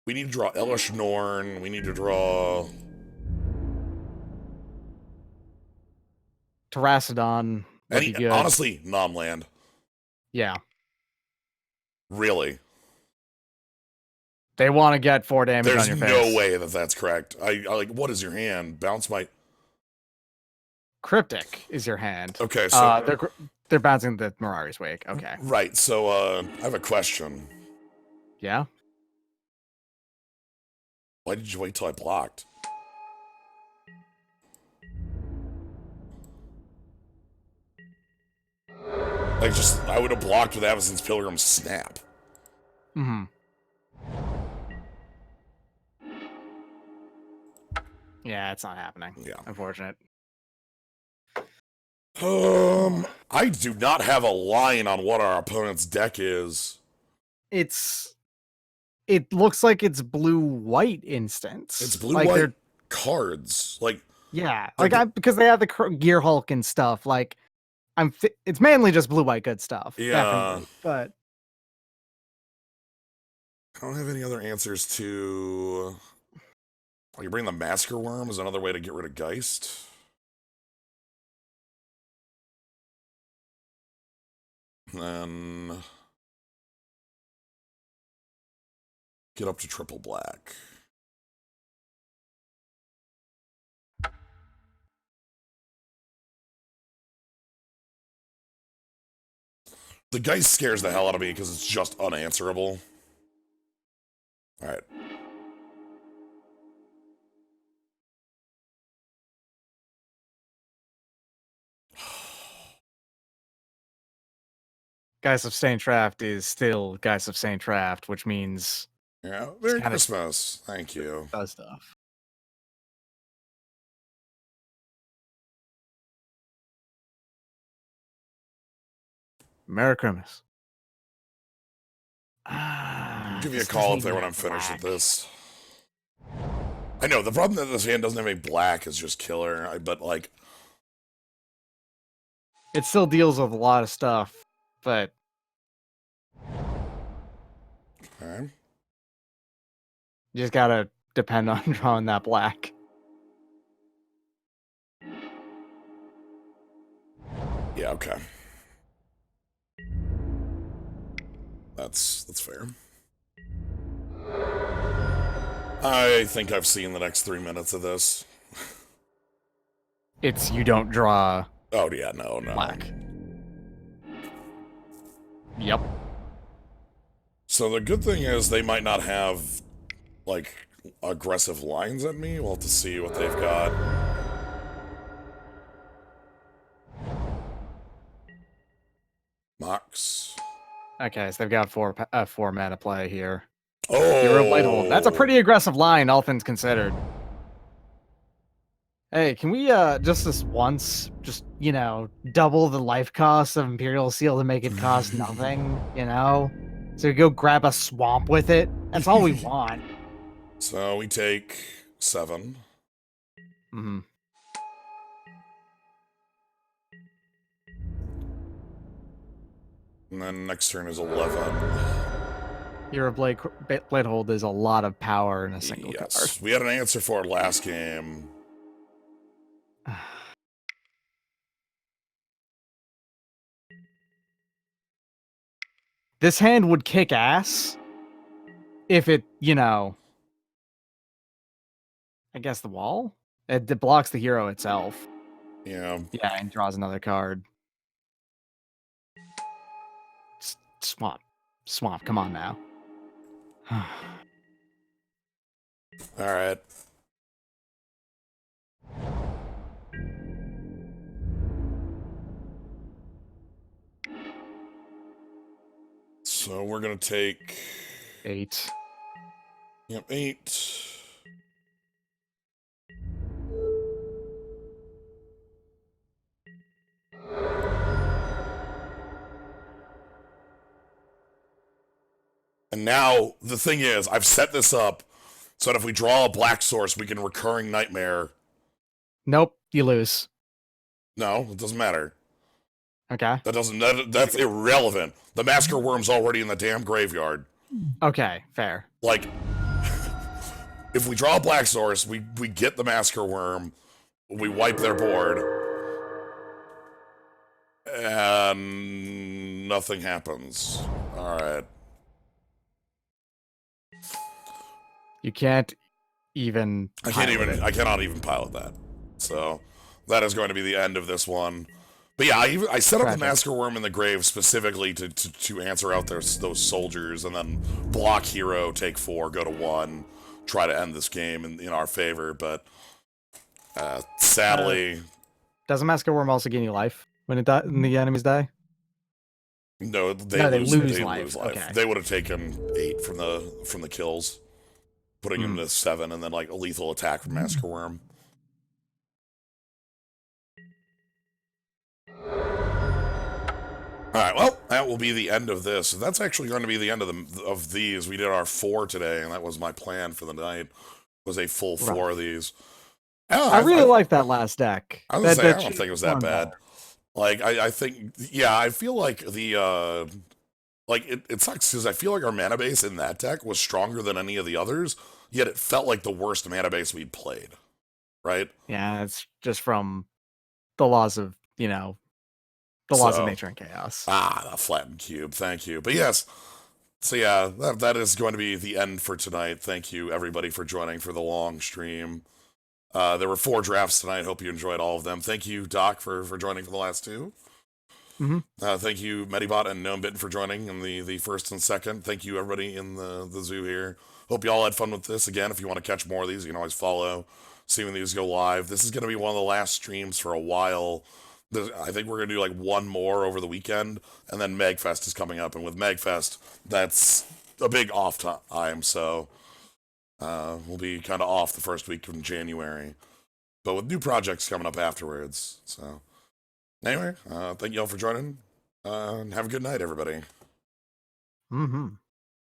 We need to draw Elish Norn. We need to draw... Terracodon would be good. Honestly, non-land. Yeah. Really. They want to get 4 damage There's on your face. no way that that's correct. I like, what is your hand? Bounce my... Cryptic is your hand. Okay, so... they're bouncing the Mirari's Wake. Okay. Right, so, I have a question. Yeah? Why did you wait till I blocked? Like, just, I would have blocked with Avacyn's Pilgrim Snap. Mm-hmm. Yeah, it's not happening. Yeah. Unfortunate. I do not have a line on what our opponent's deck is. It looks like it's blue-white instants. It's blue-white cards. Like, yeah, like because they have the Gear Hulk and stuff. Like, it's mainly just blue-white good stuff. Yeah. Definitely, but I don't have any other answers to... Oh, you bring the Masker Worm is another way to get rid of Geist. Then... get up to triple black. The Geist scares the hell out of me because it's just unanswerable. Alright. Geist of Saint Traft is still Geist of Saint Traft, which means... Yeah, Merry Christmas. Thank you. Does stuff. Merry Christmas. Give me a call up there when I'm finished with this. I know, the problem that this hand doesn't have any black is just killer, but like... It still deals with a lot of stuff, but... Okay. You just gotta depend on drawing that black. Yeah, okay. That's fair. I think I've seen the next 3 minutes of this. It's you don't draw... Oh, yeah, no. Black. Yep. So the good thing is they might not have, like, aggressive lines at me. We'll have to see what they've got. Mox. Okay, so they've got four mana play here. Oh! Hero Blighthold. That's a pretty aggressive line, all things considered. Hey, can we, just this once, just, you know, double the life cost of Imperial Seal to make it cost nothing, you know? So we go grab a swamp with it? That's all we want. So we take 7. Mm-hmm. And then next turn is 11. Hero Blighthold is a lot of power in a single card. We had an answer for it last game. This hand would kick ass if it, you know... I guess the wall? It blocks the hero itself. Yeah. Yeah, and draws another card. Swamp. Swamp, come on now. Alright. So we're gonna take... 8. Yep, 8. And now, the thing is, I've set this up so that if we draw a black source, we can Recurring Nightmare. Nope, you lose. No, it doesn't matter. Okay. That's irrelevant. The Masker Worm's already in the damn graveyard. Okay, fair. Like, if we draw a black source, we get the Masker Worm, we wipe their board, and nothing happens. Alright. You can't even... I cannot even pilot that. So, that is going to be the end of this one. But yeah, I set up the Masker Worm in the grave specifically to answer out those soldiers, and then block hero, take 4, go to 1, try to end this game in our favor, but sadly... doesn't Masker Worm also gain you life when the enemies die? No, they lose life. Okay. They would have taken 8 from the kills, putting him to 7, and then like a lethal attack from Masker Worm. Alright, well, that will be the end of this. That's actually going to be the end of these. We did our 4 today, and that was my plan for the night, was a full 4 of these. I really like that last deck. I was gonna say, I don't think it was that bad. Like, I think, yeah, I feel like the Like, it sucks because I feel like our mana base in that deck was stronger than any of the others, yet it felt like the worst mana base we'd played, right? Yeah, it's just from the laws of, the laws of So, nature and chaos. the flattened cube, thank you. But yes, so yeah, that is going to be the end for tonight. Thank you, everybody, for joining for the long stream. There were 4 drafts tonight. Hope you enjoyed all of them. Thank you, Doc, for joining for the last 2. Mm-hmm. Thank you, Medibot and Gnome Bitten for joining in the first and second. Thank you, everybody in the zoo here. Hope you all had fun with this. Again, if you want to catch more of these, you can always follow, see when these go live. This is going to be one of the last streams for a while. I think we're going to do like one more over the weekend, and then Magfest is coming up. And with Magfest, that's a big off time, so we'll be kind of off the first week of January. But with new projects coming up afterwards, so... Anyway, thank you all for joining, and have a good night, everybody. Mm-hmm.